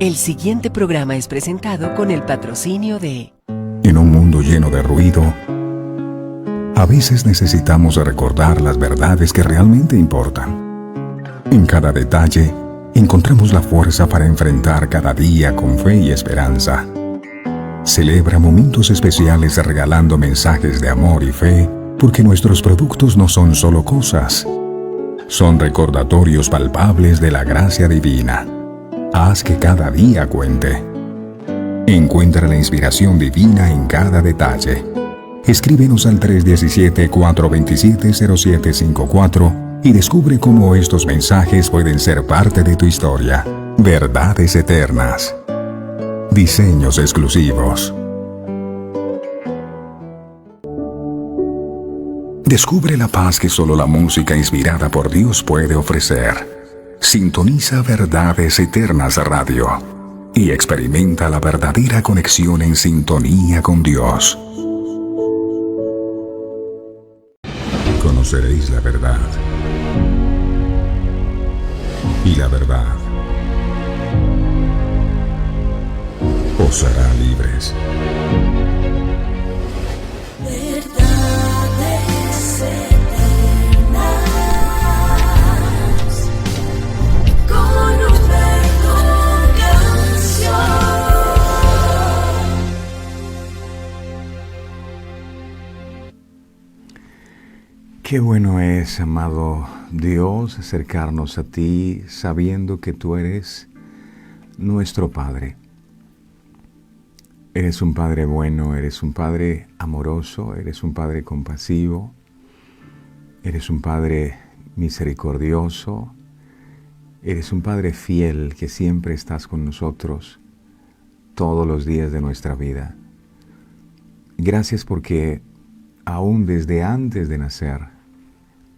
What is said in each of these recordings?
El siguiente programa es presentado con el patrocinio de... En un mundo lleno de ruido, a veces necesitamos recordar las verdades que realmente importan. En cada detalle, encontramos la fuerza para enfrentar cada día con fe y esperanza. Celebra momentos especiales regalando mensajes de amor y fe, porque nuestros productos no son solo cosas, son recordatorios palpables de la gracia divina. Haz que cada día cuente. Encuentra la inspiración divina en cada detalle. Escríbenos al 317-427-0754 y descubre cómo estos mensajes pueden ser parte de tu historia. Verdades eternas. Diseños exclusivos. Descubre la paz que solo la música inspirada por Dios puede ofrecer. Sintoniza Verdades Eternas Radio y experimenta la verdadera conexión en sintonía con Dios. Conoceréis la verdad, y la verdad os hará libres. Qué bueno es, amado Dios, acercarnos a ti sabiendo que tú eres nuestro Padre. Eres un Padre bueno, eres un Padre amoroso, eres un Padre compasivo, eres un Padre misericordioso, eres un Padre fiel que siempre estás con nosotros todos los días de nuestra vida. Gracias porque aún desde antes de nacer,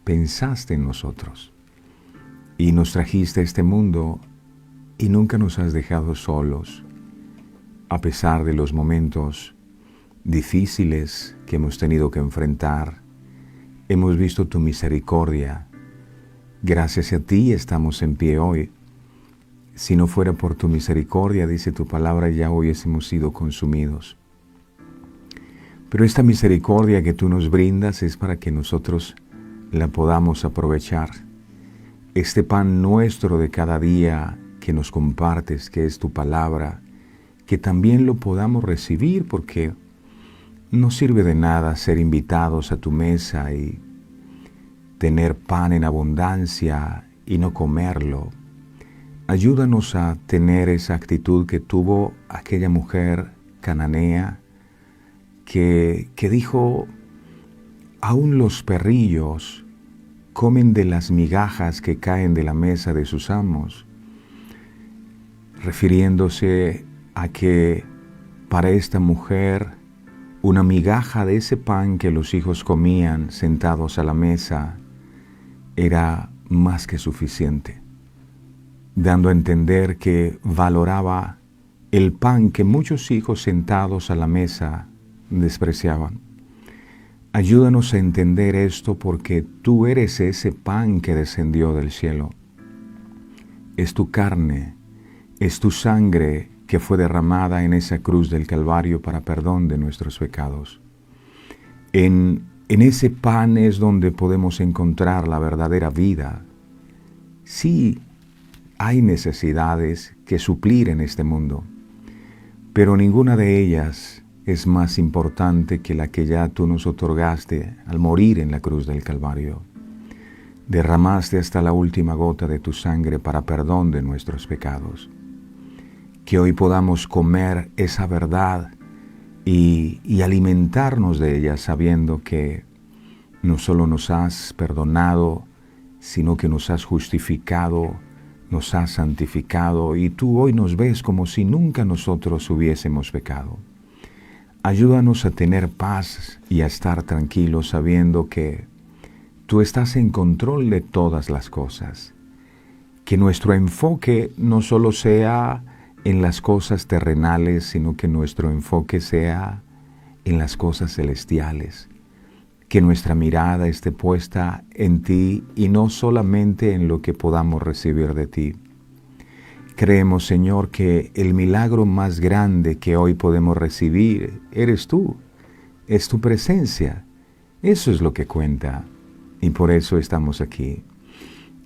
pensaste en nosotros y nos trajiste a este mundo y nunca nos has dejado solos, a pesar de los momentos difíciles que hemos tenido que enfrentar. Hemos visto tu misericordia. Gracias a ti estamos en pie hoy. Si no fuera por tu misericordia, dice tu palabra, ya hubiésemos sido consumidos. Pero esta misericordia que tú nos brindas es para que nosotros la podamos aprovechar. Este pan nuestro de cada día que nos compartes, que es tu palabra, que también lo podamos recibir, porque no sirve de nada ser invitados a tu mesa y tener pan en abundancia y no comerlo. Ayúdanos a tener esa actitud que tuvo aquella mujer cananea que dijo: aún los perrillos comen de las migajas que caen de la mesa de sus amos, refiriéndose a que para esta mujer una migaja de ese pan que los hijos comían sentados a la mesa era más que suficiente, dando a entender que valoraba el pan que muchos hijos sentados a la mesa despreciaban. Ayúdanos a entender esto, porque tú eres ese pan que descendió del cielo. Es tu carne, es tu sangre que fue derramada en esa cruz del Calvario para perdón de nuestros pecados. En ese pan es donde podemos encontrar la verdadera vida. Sí, hay necesidades que suplir en este mundo, pero ninguna de ellas es más importante que la que ya tú nos otorgaste al morir en la cruz del Calvario. Derramaste hasta la última gota de tu sangre para perdón de nuestros pecados. Que hoy podamos comer esa verdad y alimentarnos de ella, sabiendo que no solo nos has perdonado, sino que nos has justificado, nos has santificado, y tú hoy nos ves como si nunca nosotros hubiésemos pecado. Ayúdanos a tener paz y a estar tranquilos sabiendo que tú estás en control de todas las cosas. Que nuestro enfoque no solo sea en las cosas terrenales, sino que nuestro enfoque sea en las cosas celestiales. Que nuestra mirada esté puesta en ti y no solamente en lo que podamos recibir de ti. Creemos, Señor, que el milagro más grande que hoy podemos recibir eres tú, es tu presencia. Eso es lo que cuenta y por eso estamos aquí.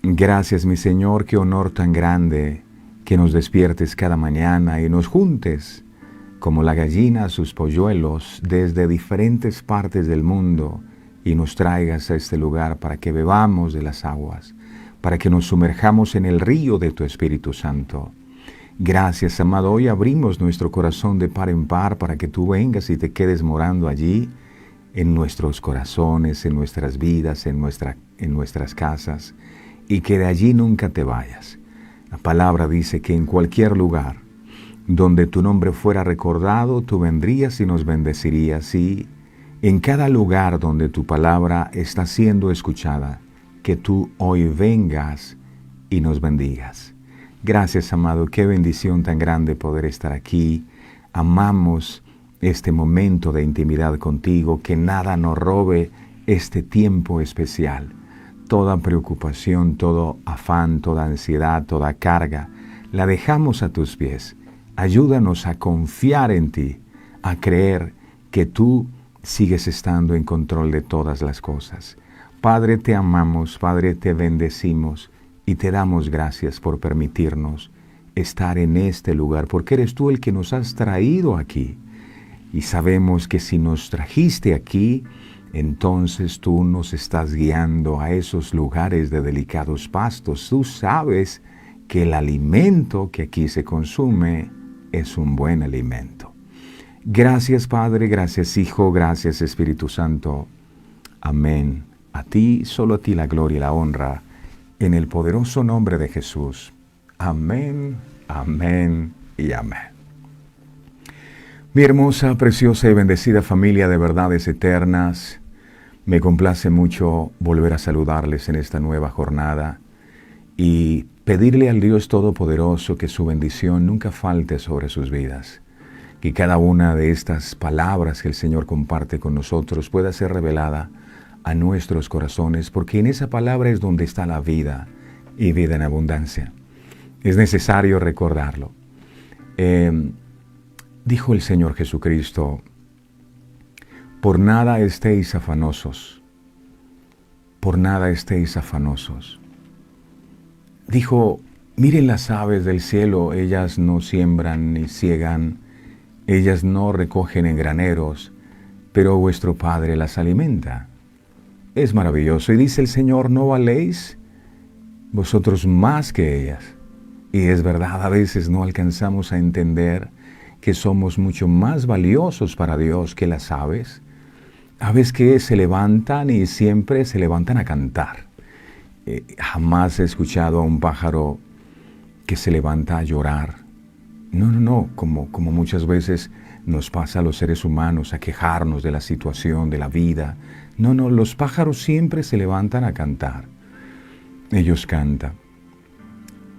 Gracias, mi Señor, qué honor tan grande que nos despiertes cada mañana y nos juntes como la gallina a sus polluelos desde diferentes partes del mundo y nos traigas a este lugar para que bebamos de las aguas, para que nos sumerjamos en el río de tu Espíritu Santo. Gracias, amado. Hoy abrimos nuestro corazón de par en par para que tú vengas y te quedes morando allí, en nuestros corazones, en nuestras vidas, en nuestras casas, y que de allí nunca te vayas. La palabra dice que en cualquier lugar donde tu nombre fuera recordado, tú vendrías y nos bendecirías, y en cada lugar donde tu palabra está siendo escuchada, que tú hoy vengas y nos bendigas. Gracias, amado, qué bendición tan grande poder estar aquí. Amamos este momento de intimidad contigo, que nada nos robe este tiempo especial. Toda preocupación, todo afán, toda ansiedad, toda carga, la dejamos a tus pies. Ayúdanos a confiar en ti, a creer que tú sigues estando en control de todas las cosas. Padre, te amamos, Padre, te bendecimos y te damos gracias por permitirnos estar en este lugar, porque eres tú el que nos has traído aquí. Y sabemos que si nos trajiste aquí, entonces tú nos estás guiando a esos lugares de delicados pastos. Tú sabes que el alimento que aquí se consume es un buen alimento. Gracias, Padre, gracias, Hijo, gracias, Espíritu Santo. Amén. A ti, solo a ti la gloria y la honra, en el poderoso nombre de Jesús. Amén, amén y amén. Mi hermosa, preciosa y bendecida familia de verdades eternas, me complace mucho volver a saludarles en esta nueva jornada y pedirle al Dios Todopoderoso que su bendición nunca falte sobre sus vidas, que cada una de estas palabras que el Señor comparte con nosotros pueda ser revelada a nuestros corazones, porque en esa palabra es donde está la vida y vida en abundancia. Es necesario recordarlo. Dijo el Señor Jesucristo: por nada estéis afanosos, por nada estéis afanosos. Dijo: miren las aves del cielo, ellas no siembran ni siegan, ellas no recogen en graneros, pero vuestro Padre las alimenta. Es maravilloso. Y dice el Señor: ¿no valéis vosotros más que ellas? Y es verdad, a veces no alcanzamos a entender que somos mucho más valiosos para Dios que las aves. Aves que se levantan y siempre se levantan a cantar. Jamás he escuchado a un pájaro que se levanta a llorar. No, como muchas veces nos pasa a los seres humanos, a quejarnos de la situación, de la vida. No, los pájaros siempre se levantan a cantar. Ellos cantan.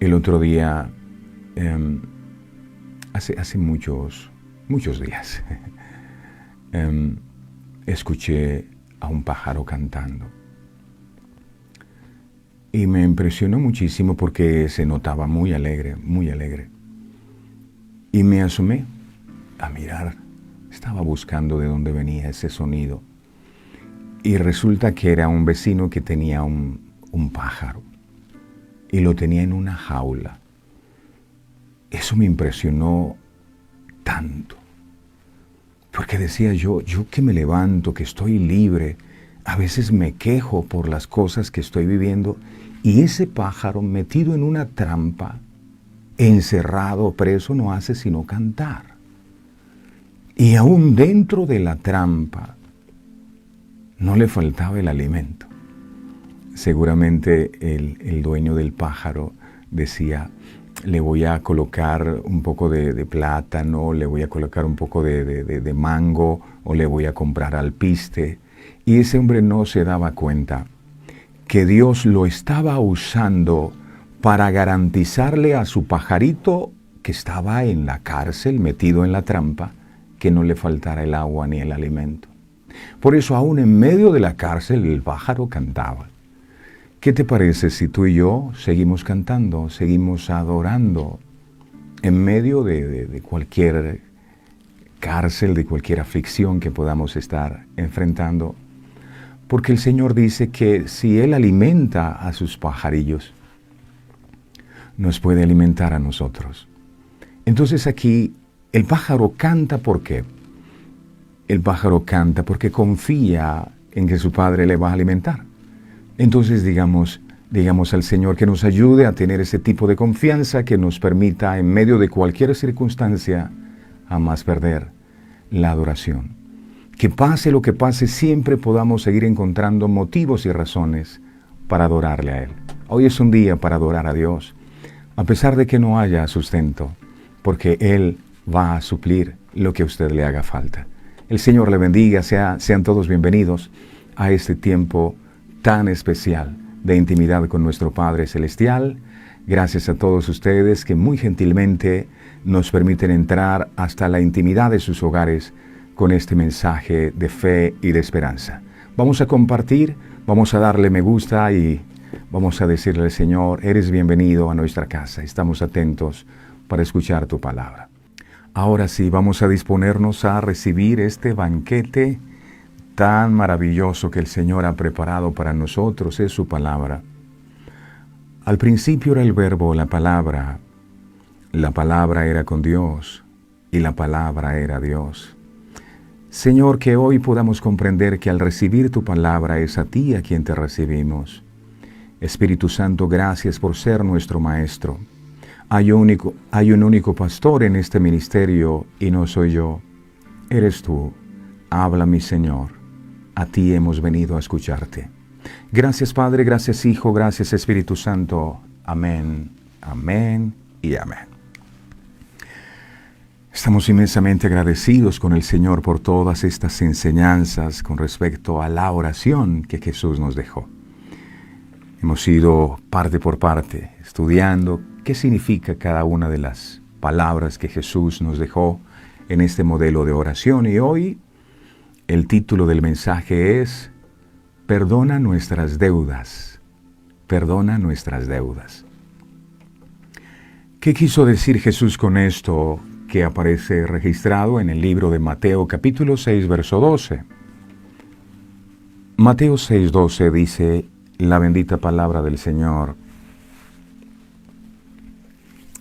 El otro día, hace muchos días, escuché a un pájaro cantando. Y me impresionó muchísimo porque se notaba muy alegre, muy alegre. Y me asomé a mirar. Estaba buscando de dónde venía ese sonido. Y resulta que era un vecino que tenía un pájaro. Y lo tenía en una jaula. Eso me impresionó tanto. Porque decía yo que me levanto, que estoy libre, a veces me quejo por las cosas que estoy viviendo, y ese pájaro metido en una trampa, encerrado, preso, no hace sino cantar. Y aún dentro de la trampa no le faltaba el alimento. Seguramente el dueño del pájaro decía: le voy a colocar un poco de plátano, le voy a colocar un poco de mango, o le voy a comprar alpiste. Y ese hombre no se daba cuenta que Dios lo estaba usando para garantizarle a su pajarito, que estaba en la cárcel, metido en la trampa, que no le faltara el agua ni el alimento. Por eso, aún en medio de la cárcel, el pájaro cantaba. ¿Qué te parece si tú y yo seguimos cantando, seguimos adorando en medio de cualquier cárcel, de cualquier aflicción que podamos estar enfrentando, porque el Señor dice que si Él alimenta a sus pajarillos, nos puede alimentar a nosotros. Entonces aquí el pájaro canta, ¿por qué? El pájaro canta porque confía en que su Padre le va a alimentar. Entonces digamos al Señor que nos ayude a tener ese tipo de confianza que nos permita en medio de cualquier circunstancia jamás perder la adoración. Que pase lo que pase, siempre podamos seguir encontrando motivos y razones para adorarle a Él. Hoy es un día para adorar a Dios, a pesar de que no haya sustento, porque Él va a suplir lo que a usted le haga falta. El Señor le bendiga, sean todos bienvenidos a este tiempo tan especial de intimidad con nuestro Padre Celestial. Gracias a todos ustedes que muy gentilmente nos permiten entrar hasta la intimidad de sus hogares con este mensaje de fe y de esperanza. Vamos a compartir, vamos a darle me gusta y vamos a decirle al Señor, eres bienvenido a nuestra casa. Estamos atentos para escuchar tu palabra. Ahora sí, vamos a disponernos a recibir este banquete tan maravilloso que el Señor ha preparado para nosotros, es su palabra. Al principio era el Verbo, la palabra era con Dios y la palabra era Dios. Señor, que hoy podamos comprender que al recibir tu palabra es a ti a quien te recibimos. Espíritu Santo, gracias por ser nuestro Maestro. Hay un único pastor en este ministerio y no soy yo. Eres tú. Habla, mi Señor. A ti hemos venido a escucharte. Gracias, Padre, gracias, Hijo, gracias, Espíritu Santo. Amén, amén y amén. Estamos inmensamente agradecidos con el Señor por todas estas enseñanzas con respecto a la oración que Jesús nos dejó. Hemos ido parte por parte estudiando qué significa cada una de las palabras que Jesús nos dejó en este modelo de oración. Y hoy el título del mensaje es Perdona nuestras deudas. Perdona nuestras deudas. ¿Qué quiso decir Jesús con esto que aparece registrado en el libro de Mateo capítulo 6, verso 12? Mateo 6, 12 dice la bendita palabra del Señor.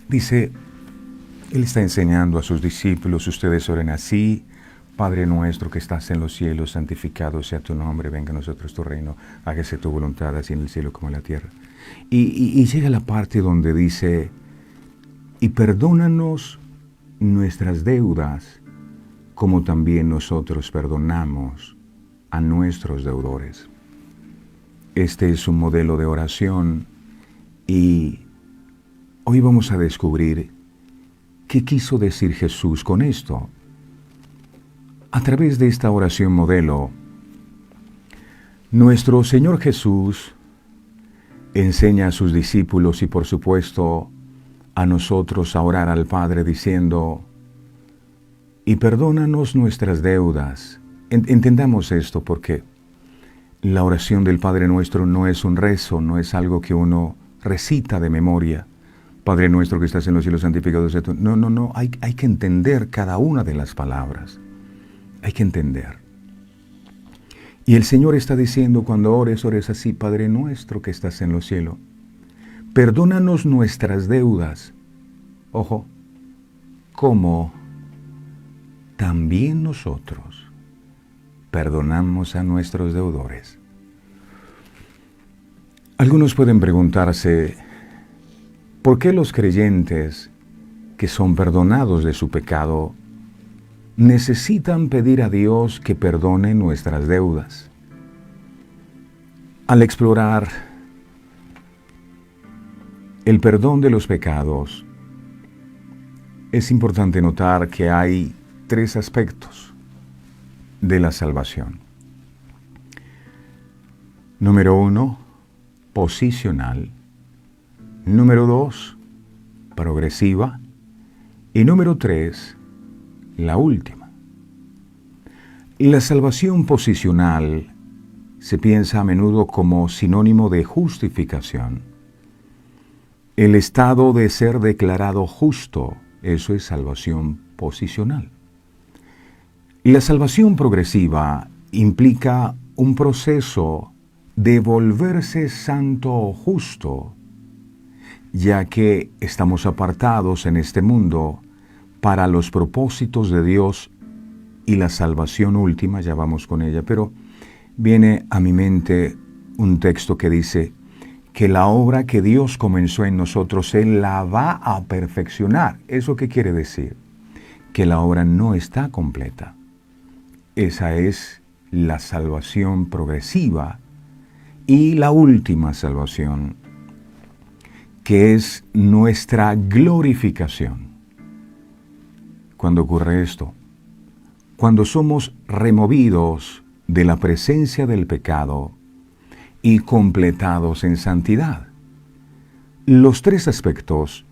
Dice, Él está enseñando a sus discípulos, ustedes oren así: Padre nuestro que estás en los cielos, santificado sea tu nombre, venga a nosotros tu reino, hágase tu voluntad, así en el cielo como en la tierra. Y llega la parte donde dice, y perdónanos nuestras deudas, como también nosotros perdonamos a nuestros deudores. Este es un modelo de oración y hoy vamos a descubrir qué quiso decir Jesús con esto. A través de esta oración modelo, nuestro Señor Jesús enseña a sus discípulos y por supuesto a nosotros a orar al Padre diciendo, y perdónanos nuestras deudas. Entendamos esto porque la oración del Padre Nuestro no es un rezo, no es algo que uno recita de memoria. Padre nuestro que estás en los cielos, santificado sea tu... No, hay que entender cada una de las palabras. Hay que entender. Y el Señor está diciendo cuando ores así, Padre nuestro que estás en los cielos, perdónanos nuestras deudas. Ojo, como también nosotros perdonamos a nuestros deudores. Algunos pueden preguntarse, ¿por qué los creyentes que son perdonados de su pecado necesitan pedir a Dios que perdone nuestras deudas? Al explorar el perdón de los pecados, es importante notar que hay 3 aspectos de la salvación. Número 1, posicional. Número 2, progresiva. Y número 3, la última. La salvación posicional se piensa a menudo como sinónimo de justificación. El estado de ser declarado justo Eso es salvación posicional. La salvación progresiva implica un proceso de volverse santo o justo, ya que estamos apartados en este mundo para los propósitos de Dios y la salvación última, ya vamos con ella, pero viene a mi mente un texto que dice que la obra que Dios comenzó en nosotros, Él la va a perfeccionar. ¿Eso qué quiere decir? Que la obra no está completa. Esa es la salvación progresiva y la última salvación, que es nuestra glorificación. ¿Cuándo ocurre esto? Cuando somos removidos de la presencia del pecado y completados en santidad. Los tres aspectos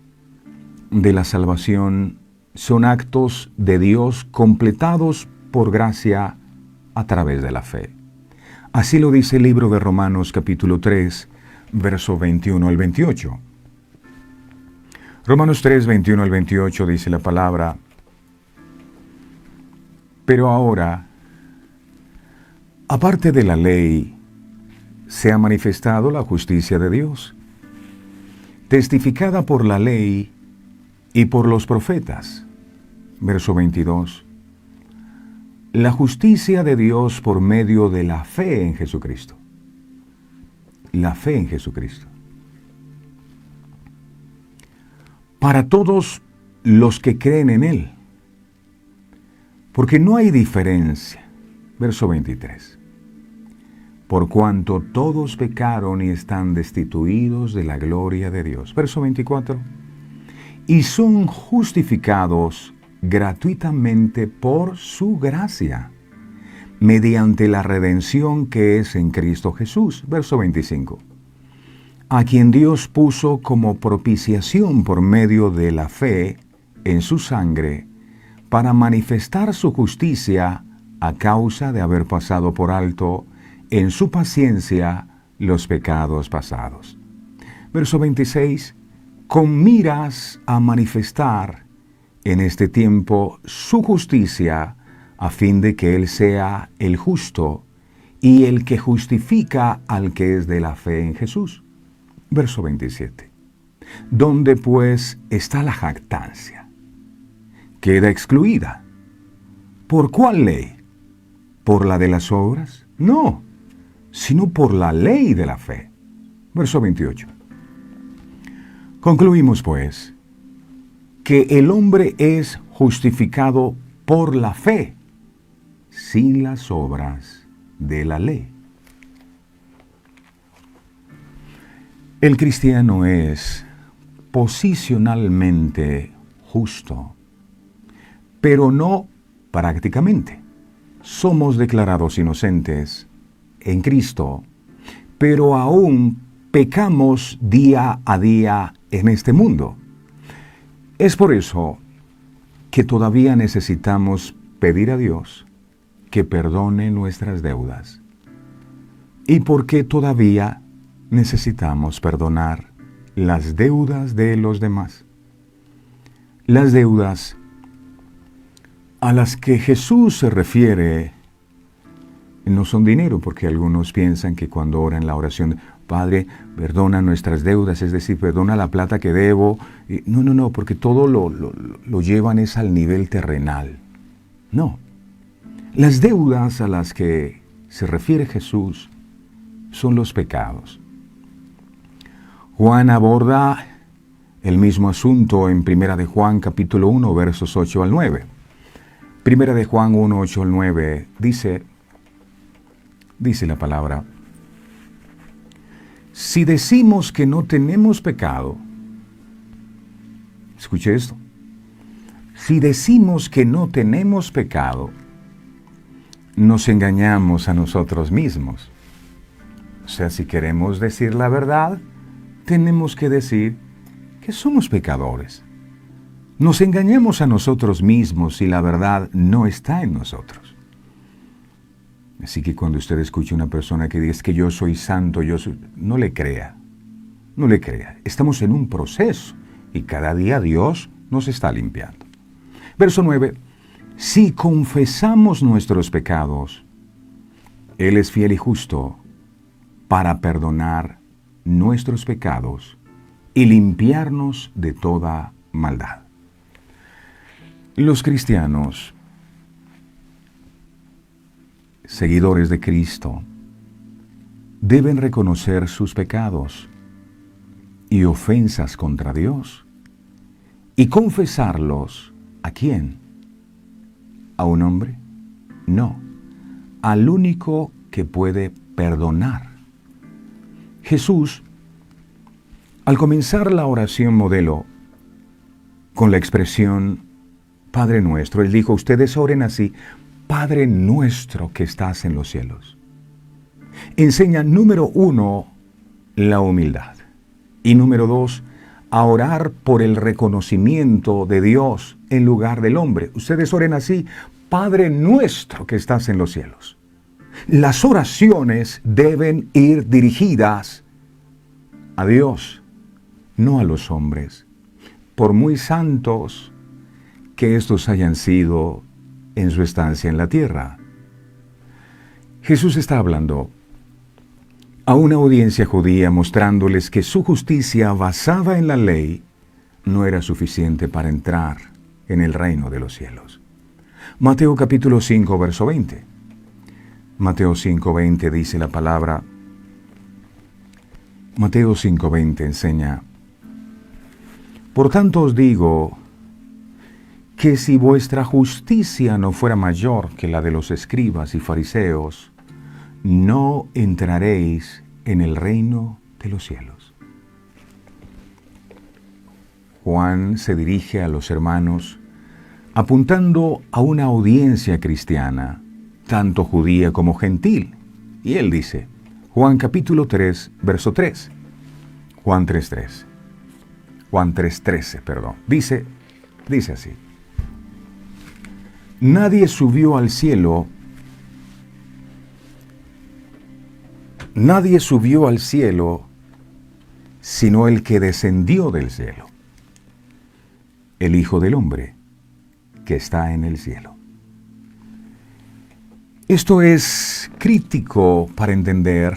de la salvación son actos de Dios completados por gracia a través de la fe. Así lo dice el libro de Romanos capítulo 3, verso 21 al 28. Romanos 3, 21 al 28 dice la palabra: pero ahora, aparte de la ley, se ha manifestado la justicia de Dios, testificada por la ley y por los profetas. Verso 22. La justicia de Dios por medio de la fe en Jesucristo. La fe en Jesucristo. Para todos los que creen en Él. Porque no hay diferencia. Verso 23. Por cuanto todos pecaron y están destituidos de la gloria de Dios. Verso 24. Y son justificados gratuitamente por su gracia, mediante la redención que es en Cristo Jesús. Verso 25. A quien Dios puso como propiciación por medio de la fe en su sangre, para manifestar su justicia a causa de haber pasado por alto en su paciencia los pecados pasados. Verso 26. Con miras a manifestar en este tiempo su justicia, a fin de que Él sea el justo y el que justifica al que es de la fe en Jesús. Verso 27. ¿Dónde pues está la jactancia? Queda excluida. ¿Por cuál ley? ¿Por la de las obras? No, sino por la ley de la fe. Verso 28. Concluimos, pues, que el hombre es justificado por la fe, sin las obras de la ley. El cristiano es posicionalmente justo, pero no prácticamente. Somos declarados inocentes en Cristo, pero aún pecamos día a día en este mundo. Es por eso que todavía necesitamos pedir a Dios que perdone nuestras deudas. Y porque todavía necesitamos perdonar las deudas de los demás. Las deudas a las que Jesús se refiere no son dinero, porque algunos piensan que cuando oran la oración, Padre, perdona nuestras deudas, es decir, perdona la plata que debo. No, porque todo lo llevan es al nivel terrenal. No. Las deudas a las que se refiere Jesús son los pecados. Juan aborda el mismo asunto en 1 de Juan capítulo 1, versos 8 al 9. 1 de Juan 1, 8 al 9 dice la palabra: si decimos que no tenemos pecado, escuche esto, si decimos que no tenemos pecado, nos engañamos a nosotros mismos. O sea, si queremos decir la verdad, tenemos que decir que somos pecadores. Nos engañamos a nosotros mismos y la verdad no está en nosotros. Así que cuando usted escuche a una persona que dice que yo soy santo, no le crea. No le crea. Estamos en un proceso y cada día Dios nos está limpiando. Verso 9. Si confesamos nuestros pecados, Él es fiel y justo para perdonar nuestros pecados y limpiarnos de toda maldad. Los cristianos, seguidores de Cristo, deben reconocer sus pecados y ofensas contra Dios y confesarlos. ¿A quién? ¿A un hombre? No, al único que puede perdonar. Jesús, al comenzar la oración modelo con la expresión Padre nuestro, Él dijo, ustedes oren así, Padre nuestro que estás en los cielos. Enseña, número 1, la humildad. Y número 2, a orar por el reconocimiento de Dios en lugar del hombre. Ustedes oren así, Padre nuestro que estás en los cielos. Las oraciones deben ir dirigidas a Dios, no a los hombres, por muy santos que estos hayan sido en su estancia en la tierra. Jesús está hablando a una audiencia judía mostrándoles que su justicia basada en la ley no era suficiente para entrar en el reino de los cielos. Mateo capítulo 5, verso 20. Mateo 5, 20 dice la palabra. Mateo 5, 20 enseña, por tanto os digo que si vuestra justicia no fuera mayor que la de los escribas y fariseos, no entraréis en el reino de los cielos. Juan se dirige a los hermanos apuntando a una audiencia cristiana, tanto judía como gentil. Y él dice, Juan capítulo 3, verso 3. Juan 3.13. Juan 3.13, perdón. Dice así. Nadie subió al cielo sino el que descendió del cielo, el Hijo del Hombre que está en el cielo. Esto es crítico para entender,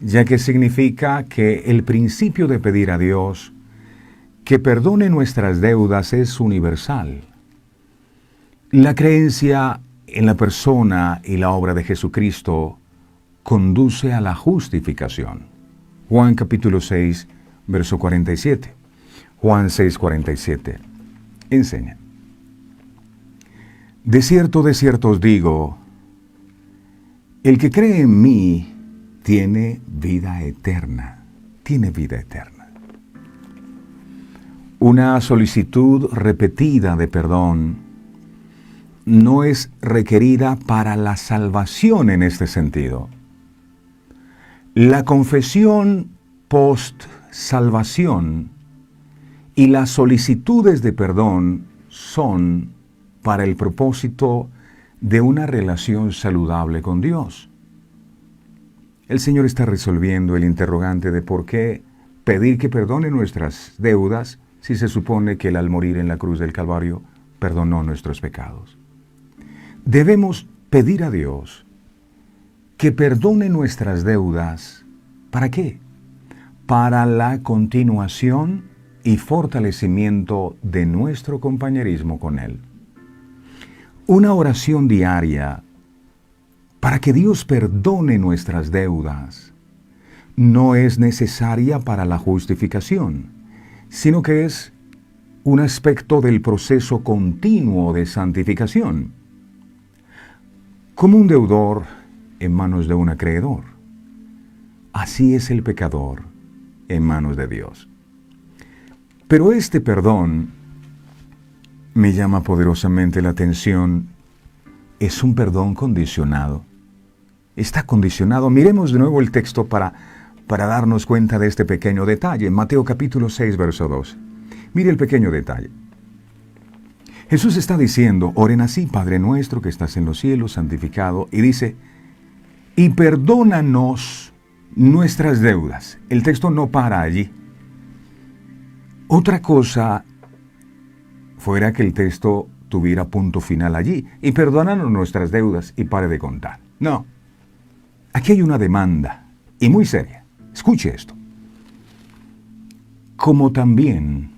ya que significa que el principio de pedir a Dios que perdone nuestras deudas es universal. La creencia en la persona y la obra de Jesucristo conduce a la justificación. Juan capítulo 6, verso 47. Juan 6, 47. Enseña. De cierto os digo, el que cree en mí tiene vida eterna. Tiene vida eterna. Una solicitud repetida de perdón no es requerida para la salvación en este sentido. La confesión post-salvación y las solicitudes de perdón son para el propósito de una relación saludable con Dios. El Señor está resolviendo el interrogante de por qué pedir que perdone nuestras deudas si se supone que Él al morir en la cruz del Calvario perdonó nuestros pecados. Debemos pedir a Dios que perdone nuestras deudas. ¿Para qué? Para la continuación y fortalecimiento de nuestro compañerismo con Él. Una oración diaria para que Dios perdone nuestras deudas no es necesaria para la justificación, sino que es un aspecto del proceso continuo de santificación. Como un deudor en manos de un acreedor, así es el pecador en manos de Dios. Pero este perdón me llama poderosamente la atención. Es un perdón condicionado. Está condicionado. Miremos de nuevo el texto para darnos cuenta de este pequeño detalle. Mateo capítulo 6, verso 12. Mire el pequeño detalle. Jesús está diciendo, oren así, Padre nuestro que estás en los cielos, santificado. Y dice, y perdónanos nuestras deudas. El texto no para allí. Otra cosa fuera que el texto tuviera punto final allí. Y perdónanos nuestras deudas y pare de contar. No. Aquí hay una demanda, y muy seria. Escuche esto. Como también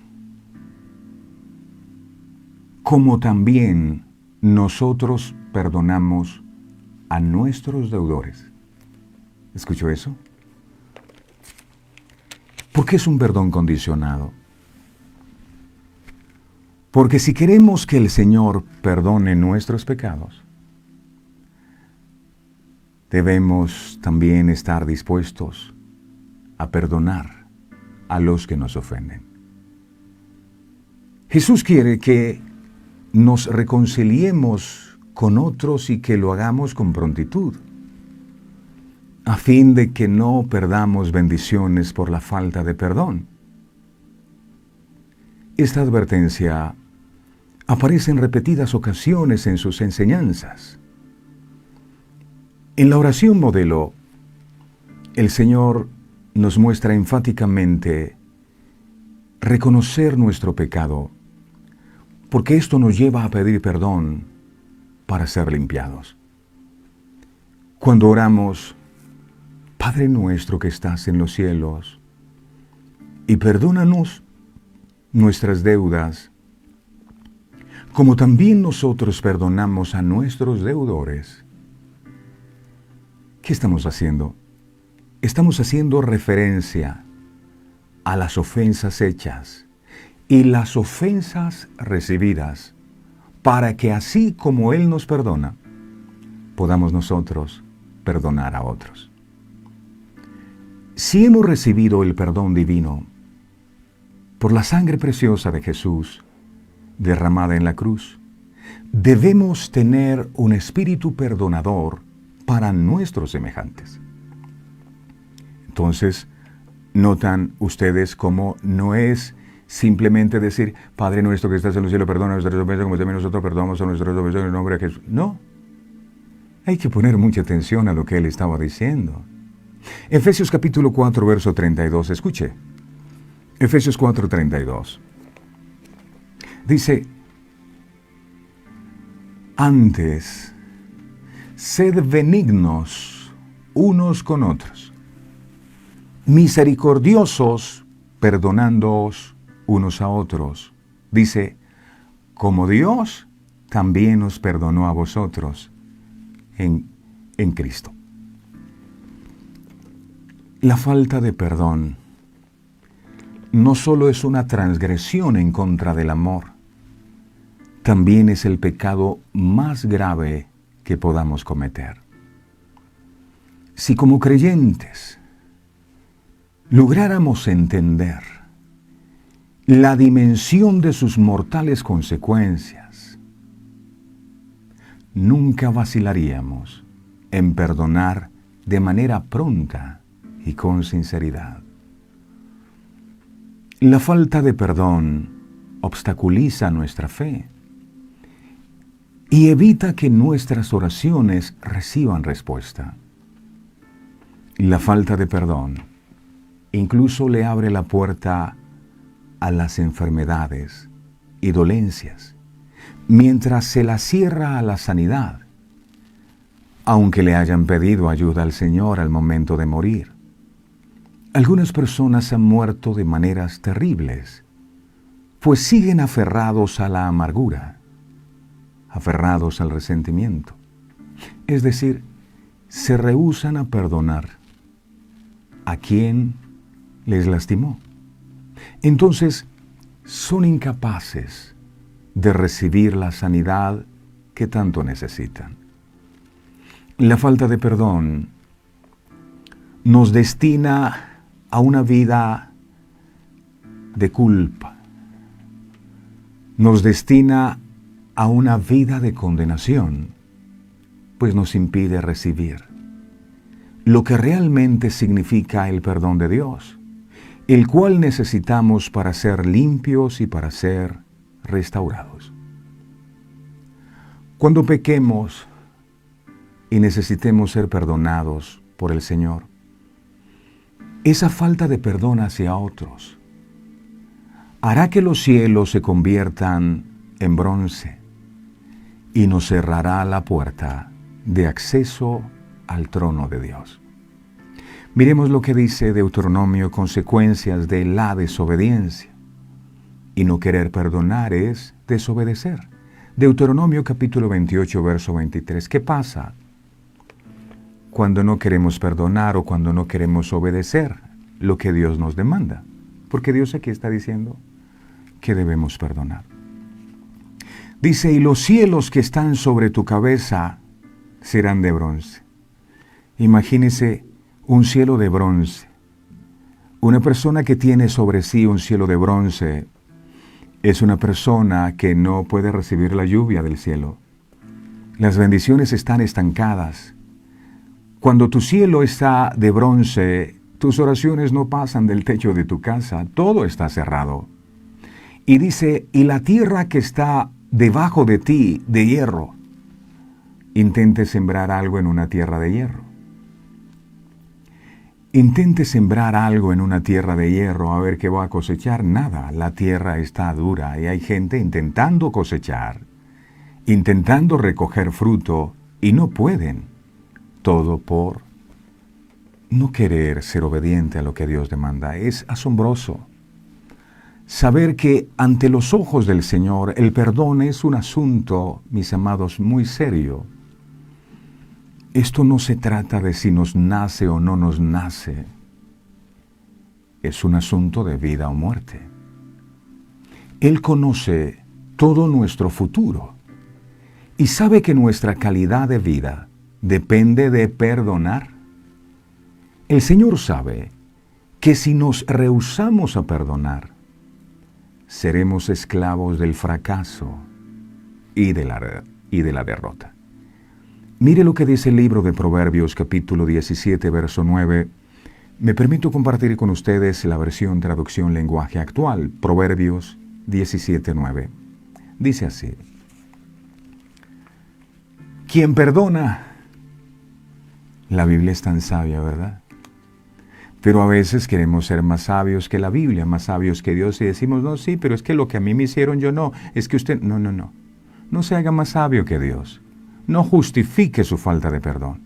nosotros perdonamos a nuestros deudores. ¿Escuchó eso? ¿Por qué es un perdón condicionado? Porque si queremos que el Señor perdone nuestros pecados, debemos también estar dispuestos a perdonar a los que nos ofenden. Jesús quiere que nos reconciliemos con otros y que lo hagamos con prontitud, a fin de que no perdamos bendiciones por la falta de perdón. Esta advertencia aparece en repetidas ocasiones en sus enseñanzas. En la oración modelo, el Señor nos muestra enfáticamente reconocer nuestro pecado, porque esto nos lleva a pedir perdón para ser limpiados. Cuando oramos, Padre nuestro que estás en los cielos, y perdónanos nuestras deudas, como también nosotros perdonamos a nuestros deudores. ¿Qué estamos haciendo? Estamos haciendo referencia a las ofensas hechas y las ofensas recibidas, para que así como Él nos perdona, podamos nosotros perdonar a otros. Si hemos recibido el perdón divino por la sangre preciosa de Jesús derramada en la cruz, debemos tener un espíritu perdonador para nuestros semejantes. Entonces, notan ustedes cómo no es simplemente decir, Padre nuestro que estás en los cielos, perdona nuestras ofensas como también nosotros perdonamos a nuestros ofensores en el nombre de Jesús. No. Hay que poner mucha atención a lo que él estaba diciendo. Efesios capítulo 4, verso 32. Escuche. Efesios 4, 32. Dice, antes, sed benignos unos con otros, misericordiosos, perdonándoos unos a otros. Dice, como Dios también os perdonó a vosotros en Cristo. La falta de perdón no solo es una transgresión en contra del amor, también es el pecado más grave que podamos cometer. Si como creyentes lográramos entender la dimensión de sus mortales consecuencias, nunca vacilaríamos en perdonar de manera pronta y con sinceridad. La falta de perdón obstaculiza nuestra fe y evita que nuestras oraciones reciban respuesta. La falta de perdón incluso le abre la puerta a las enfermedades y dolencias, mientras se la cierra a la sanidad, aunque le hayan pedido ayuda al Señor al momento de morir. Algunas personas han muerto de maneras terribles, pues siguen aferrados a la amargura, aferrados al resentimiento. Es decir, se rehúsan a perdonar a quien les lastimó. Entonces, son incapaces de recibir la sanidad que tanto necesitan. La falta de perdón nos destina a una vida de culpa, nos destina a una vida de condenación, pues nos impide recibir lo que realmente significa el perdón de Dios, el cual necesitamos para ser limpios y para ser restaurados. Cuando pequemos y necesitemos ser perdonados por el Señor, esa falta de perdón hacia otros hará que los cielos se conviertan en bronce y nos cerrará la puerta de acceso al trono de Dios. Miremos lo que dice Deuteronomio, consecuencias de la desobediencia. Y no querer perdonar es desobedecer. Deuteronomio capítulo 28, verso 23. ¿Qué pasa cuando no queremos perdonar o cuando no queremos obedecer lo que Dios nos demanda? Porque Dios aquí está diciendo que debemos perdonar. Dice, y los cielos que están sobre tu cabeza serán de bronce. Imagínese un cielo de bronce. Una persona que tiene sobre sí un cielo de bronce es una persona que no puede recibir la lluvia del cielo. Las bendiciones están estancadas. Cuando tu cielo está de bronce, tus oraciones no pasan del techo de tu casa, todo está cerrado. Y dice, y la tierra que está debajo de ti, de hierro. Intente sembrar algo en una tierra de hierro. Intente sembrar algo en una tierra de hierro, a ver qué va a cosechar. Nada, la tierra está dura y hay gente intentando cosechar, intentando recoger fruto y no pueden. Todo por no querer ser obediente a lo que Dios demanda. Es asombroso saber que ante los ojos del Señor el perdón es un asunto, mis amados, muy serio. Esto no se trata de si nos nace o no nos nace. Es un asunto de vida o muerte. Él conoce todo nuestro futuro y sabe que nuestra calidad de vida depende de perdonar. El Señor sabe que si nos rehusamos a perdonar, seremos esclavos del fracaso y de la derrota. Mire lo que dice el libro de Proverbios, capítulo 17, verso 9. Me permito compartir con ustedes la versión traducción lenguaje actual, Proverbios 17, 9. Dice así: quien perdona, la Biblia es tan sabia, ¿verdad? Pero a veces queremos ser más sabios que la Biblia, más sabios que Dios, y decimos, no, sí, pero es que lo que a mí me hicieron yo no, es que usted, no. No se haga más sabio que Dios. No justifique su falta de perdón.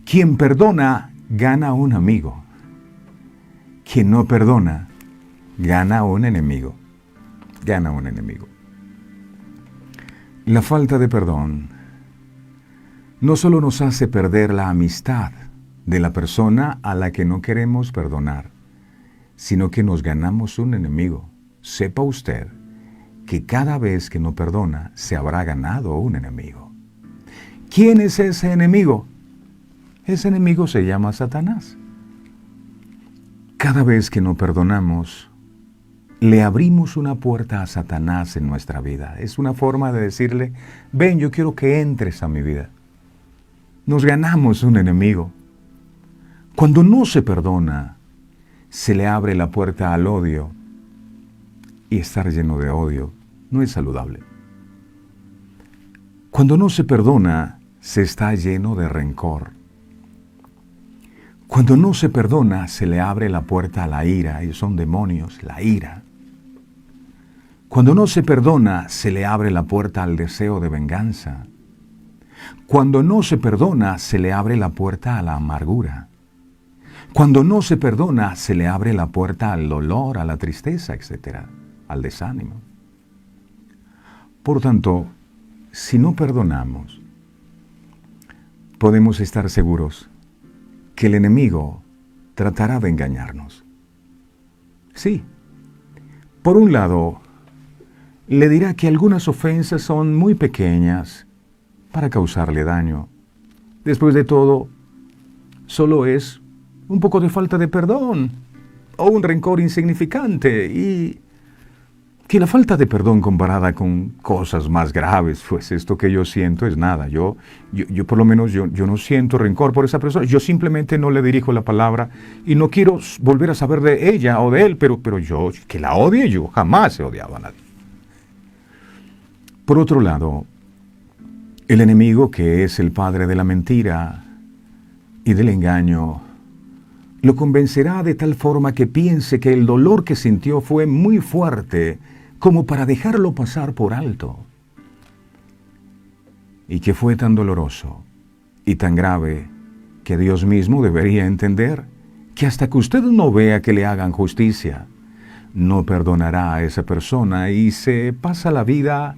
Quien perdona, gana un amigo. Quien no perdona, gana un enemigo. Gana un enemigo. La falta de perdón no solo nos hace perder la amistad de la persona a la que no queremos perdonar, sino que nos ganamos un enemigo. Sepa usted que cada vez que no perdona, se habrá ganado un enemigo. ¿Quién es ese enemigo? Ese enemigo se llama Satanás. Cada vez que no perdonamos, le abrimos una puerta a Satanás en nuestra vida. Es una forma de decirle, ven, yo quiero que entres a mi vida. Nos ganamos un enemigo. Cuando no se perdona, se le abre la puerta al odio. Y estar lleno de odio no es saludable. Cuando no se perdona, se está lleno de rencor. Cuando no se perdona, se le abre la puerta a la ira, y son demonios, la ira. Cuando no se perdona, se le abre la puerta al deseo de venganza. Cuando no se perdona, se le abre la puerta a la amargura. Cuando no se perdona, se le abre la puerta al dolor, a la tristeza, etc., al desánimo. Por tanto, si no perdonamos, podemos estar seguros que el enemigo tratará de engañarnos. Sí, por un lado, le dirá que algunas ofensas son muy pequeñas para causarle daño. Después de todo, solo es un poco de falta de perdón o un rencor insignificante, y que la falta de perdón comparada con cosas más graves, pues esto que yo siento es nada. Yo por lo menos yo no siento rencor por esa persona. Yo simplemente no le dirijo la palabra y no quiero volver a saber de ella o de él, pero yo, que la odie, yo jamás he odiado a nadie. Por otro lado, el enemigo, que es el padre de la mentira y del engaño, lo convencerá de tal forma que piense que el dolor que sintió fue muy fuerte como para dejarlo pasar por alto. Y que fue tan doloroso y tan grave que Dios mismo debería entender que hasta que usted no vea que le hagan justicia, no perdonará a esa persona y se pasa la vida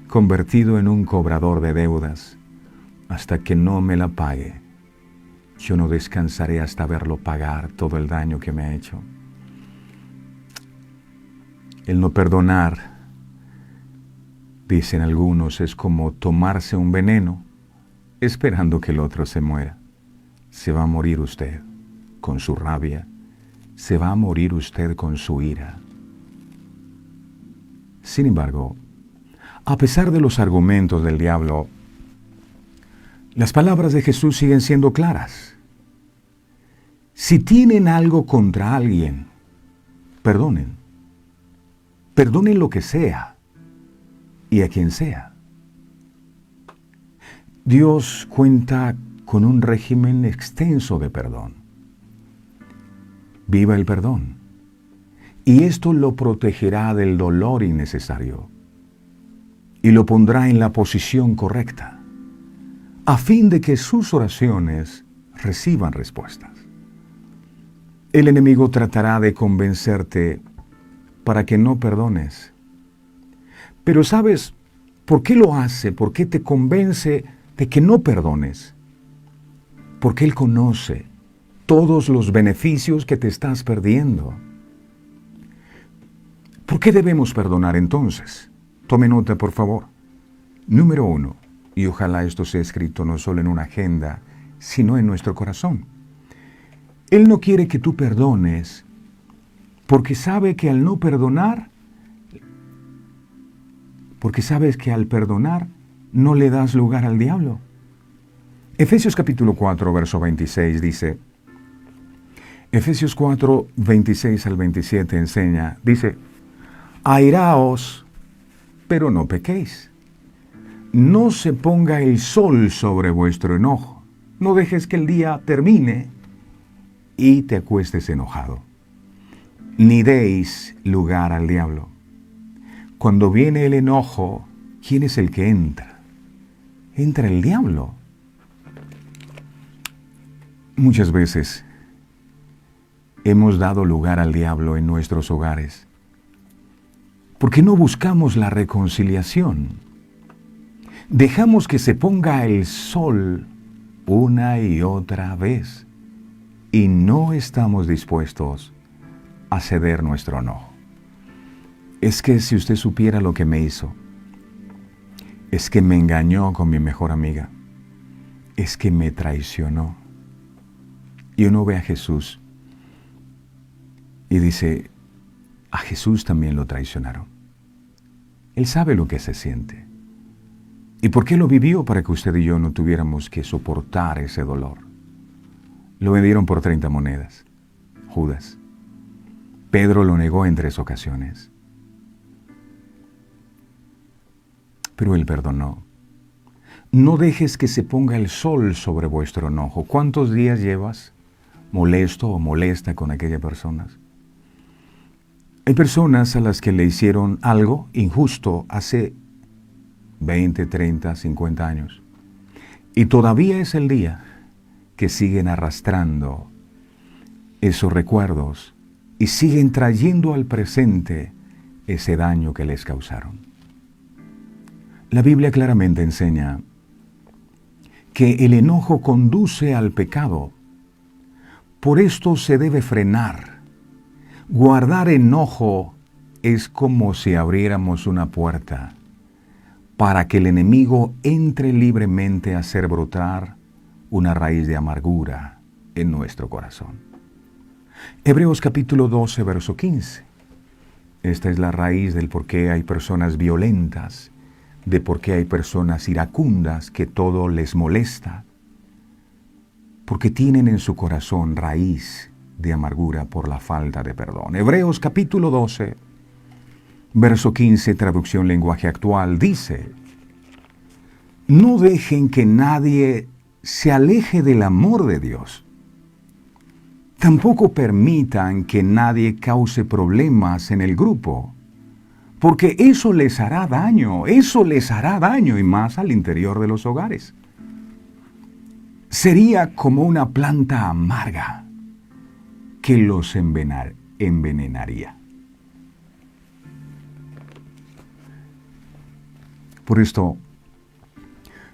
convertido en un cobrador de deudas. Hasta que no me la pague, yo no descansaré hasta verlo pagar todo el daño que me ha hecho. El no perdonar, dicen algunos, es como tomarse un veneno esperando que el otro se muera. Se va a morir usted con su rabia, se va a morir usted con su ira. Sin embargo, a pesar de los argumentos del diablo, las palabras de Jesús siguen siendo claras. Si tienen algo contra alguien, perdonen. Perdonen lo que sea y a quien sea. Dios cuenta con un régimen extenso de perdón. Viva el perdón. Y esto lo protegerá del dolor innecesario y lo pondrá en la posición correcta, a fin de que sus oraciones reciban respuestas. El enemigo tratará de convencerte para que no perdones. Pero ¿sabes por qué lo hace? ¿Por qué te convence de que no perdones? Porque Él conoce todos los beneficios que te estás perdiendo. ¿Por qué debemos perdonar entonces? Tome nota, por favor. Número 1, y ojalá esto sea escrito no solo en una agenda, sino en nuestro corazón. Él no quiere que tú perdones porque sabe que al no perdonar, porque sabes que al perdonar no le das lugar al diablo. Efesios capítulo 4, verso 26 dice, Efesios 4, 26 al 27 enseña, dice, airaos, pero no pequéis. No se ponga el sol sobre vuestro enojo. No dejes que el día termine y te acuestes enojado. Ni deis lugar al diablo. Cuando viene el enojo, ¿quién es el que entra? Entra el diablo. Muchas veces hemos dado lugar al diablo en nuestros hogares porque no buscamos la reconciliación. Dejamos que se ponga el sol una y otra vez y no estamos dispuestos a ceder nuestro enojo. Es que si usted supiera lo que me hizo, es que me engañó con mi mejor amiga, es que me traicionó. Y uno ve a Jesús y dice, a Jesús también lo traicionaron. Él sabe lo que se siente. ¿Y por qué lo vivió? Para que usted y yo no tuviéramos que soportar ese dolor. Lo vendieron por 30 monedas. Judas. Pedro lo negó en 3 ocasiones. Pero Él perdonó. No dejes que se ponga el sol sobre vuestro enojo. ¿Cuántos días llevas molesto o molesta con aquella persona? Hay personas a las que le hicieron algo injusto hace 20, 30, 50 años. Y todavía es el día que siguen arrastrando esos recuerdos y siguen trayendo al presente ese daño que les causaron. La Biblia claramente enseña que el enojo conduce al pecado. Por esto se debe frenar. Guardar enojo es como si abriéramos una puerta para que el enemigo entre libremente a hacer brotar una raíz de amargura en nuestro corazón. Hebreos capítulo 12, verso 15. Esta es la raíz del por qué hay personas violentas, de por qué hay personas iracundas que todo les molesta, porque tienen en su corazón raíz de amargura por la falta de perdón. Hebreos capítulo 12, verso 15, traducción lenguaje actual, dice, no dejen que nadie se aleje del amor de Dios. Tampoco permitan que nadie cause problemas en el grupo, porque eso les hará daño y más al interior de los hogares. Sería como una planta amarga que los envenenaría. Por esto,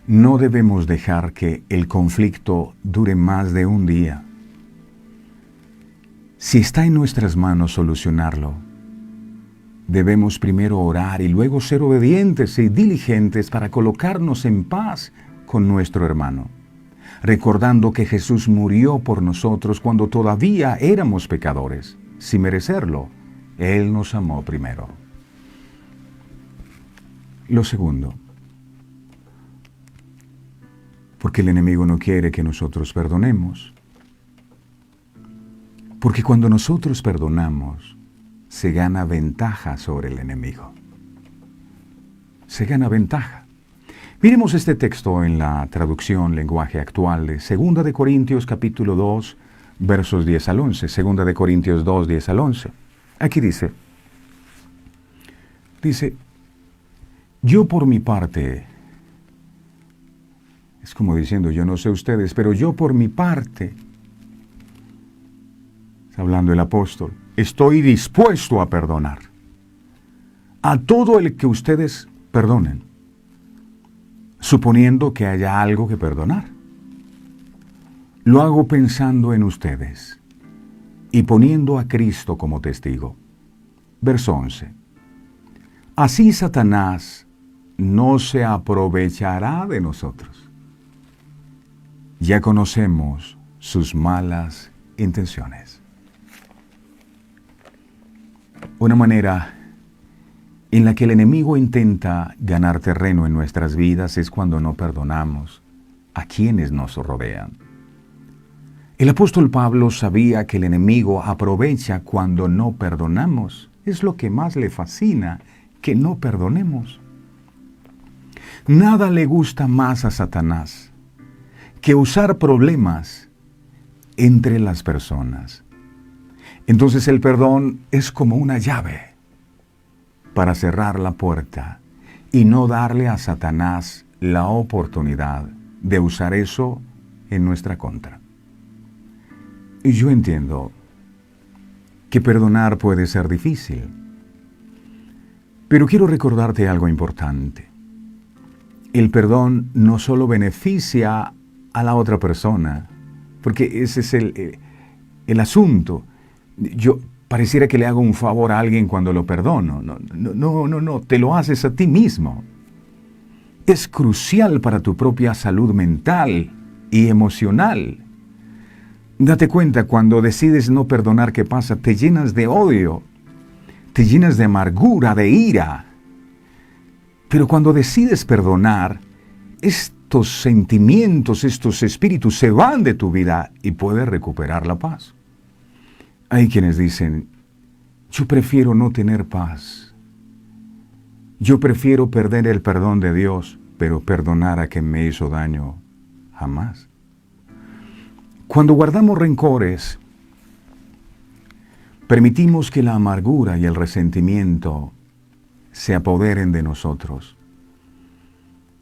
no debemos dejar que el conflicto dure más de un día. Si está en nuestras manos solucionarlo, debemos primero orar y luego ser obedientes y diligentes para colocarnos en paz con nuestro hermano, recordando que Jesús murió por nosotros cuando todavía éramos pecadores. Sin merecerlo, Él nos amó primero. Lo segundo, porque el enemigo no quiere que nosotros perdonemos. Porque cuando nosotros perdonamos, se gana ventaja sobre el enemigo. Se gana ventaja. Miremos este texto en la traducción lenguaje actual de 2 de Corintios capítulo 2, versos 10 al 11. 2 de Corintios 2, 10 al 11. Aquí dice, yo por mi parte, es como diciendo, yo no sé ustedes, pero yo por mi parte, está hablando el apóstol, estoy dispuesto a perdonar a todo el que ustedes perdonen, suponiendo que haya algo que perdonar. Lo hago pensando en ustedes y poniendo a Cristo como testigo. Verso 11. Así Satanás no se aprovechará de nosotros. Ya conocemos sus malas intenciones. Una manera en la que el enemigo intenta ganar terreno en nuestras vidas es cuando no perdonamos a quienes nos rodean. El apóstol Pablo sabía que el enemigo aprovecha cuando no perdonamos. Es lo que más le fascina, que no perdonemos. Nada le gusta más a Satanás que usar problemas entre las personas. Entonces el perdón es como una llave para cerrar la puerta y no darle a Satanás la oportunidad de usar eso en nuestra contra. Y yo entiendo que perdonar puede ser difícil, pero quiero recordarte algo importante. El perdón no solo beneficia a la otra persona, porque ese es el asunto. Yo pareciera que le hago un favor a alguien cuando lo perdono. No, te lo haces a ti mismo. Es crucial para tu propia salud mental y emocional. Date cuenta, cuando decides no perdonar, ¿qué pasa? Te llenas de odio, te llenas de amargura, de ira. Pero cuando decides perdonar, estos sentimientos, estos espíritus se van de tu vida y puedes recuperar la paz. Hay quienes dicen, yo prefiero no tener paz. Yo prefiero perder el perdón de Dios, pero perdonar a quien me hizo daño, jamás. Cuando guardamos rencores, permitimos que la amargura y el resentimiento se apoderen de nosotros,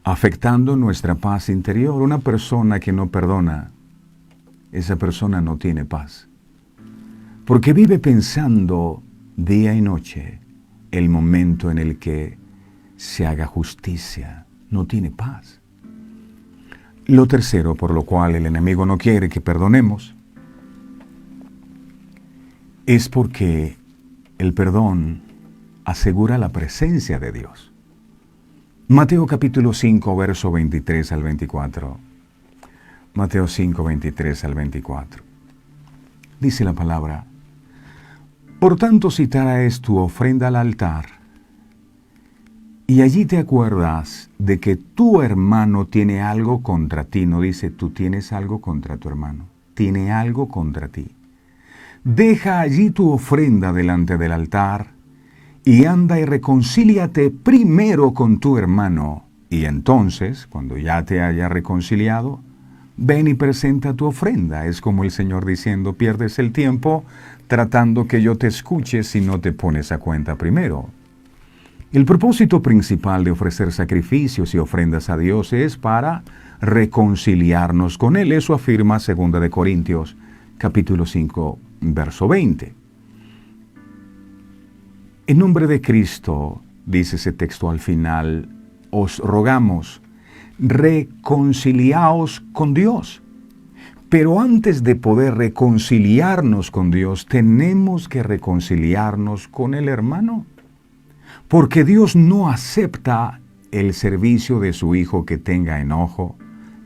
afectando nuestra paz interior. Una persona que no perdona, esa persona no tiene paz, porque vive pensando día y noche el momento en el que se haga justicia. No tiene paz. Lo tercero por lo cual el enemigo no quiere que perdonemos es porque el perdón asegura la presencia de Dios. Mateo capítulo 5, verso 23 al 24. Mateo 5, 23 al 24. Dice la palabra: Por tanto, si traes tu ofrenda al altar, y allí te acuerdas de que tu hermano tiene algo contra ti, no dice tú tienes algo contra tu hermano, tiene algo contra ti. Deja allí tu ofrenda delante del altar y anda y reconcíliate primero con tu hermano, y entonces, cuando ya te haya reconciliado, ven y presenta tu ofrenda. Es como el Señor diciendo, pierdes el tiempo tratando que yo te escuche si no te pones a cuenta primero. El propósito principal de ofrecer sacrificios y ofrendas a Dios es para reconciliarnos con Él. Eso afirma 2 de Corintios, capítulo 5, verso 20. En nombre de Cristo, dice ese texto al final, os rogamos, reconciliaos con Dios. Pero antes de poder reconciliarnos con Dios, tenemos que reconciliarnos con el hermano. Porque Dios no acepta el servicio de su Hijo que tenga enojo,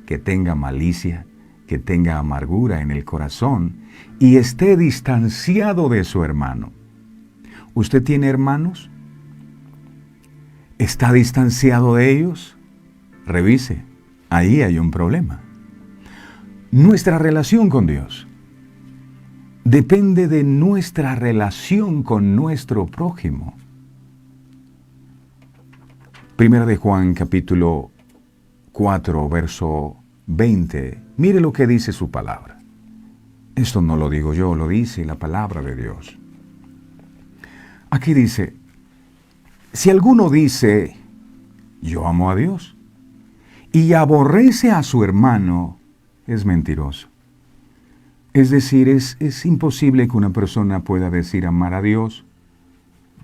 que tenga malicia, que tenga amargura en el corazón y esté distanciado de su hermano. ¿Usted tiene hermanos? ¿Está distanciado de ellos? Revise, ahí hay un problema. Nuestra relación con Dios depende de nuestra relación con nuestro prójimo. Primera de Juan, capítulo 4, verso 20. Mire lo que dice su palabra. Esto no lo digo yo, lo dice la palabra de Dios. Aquí dice, si alguno dice, yo amo a Dios, y aborrece a su hermano, es mentiroso. Es decir, es imposible que una persona pueda decir amar a Dios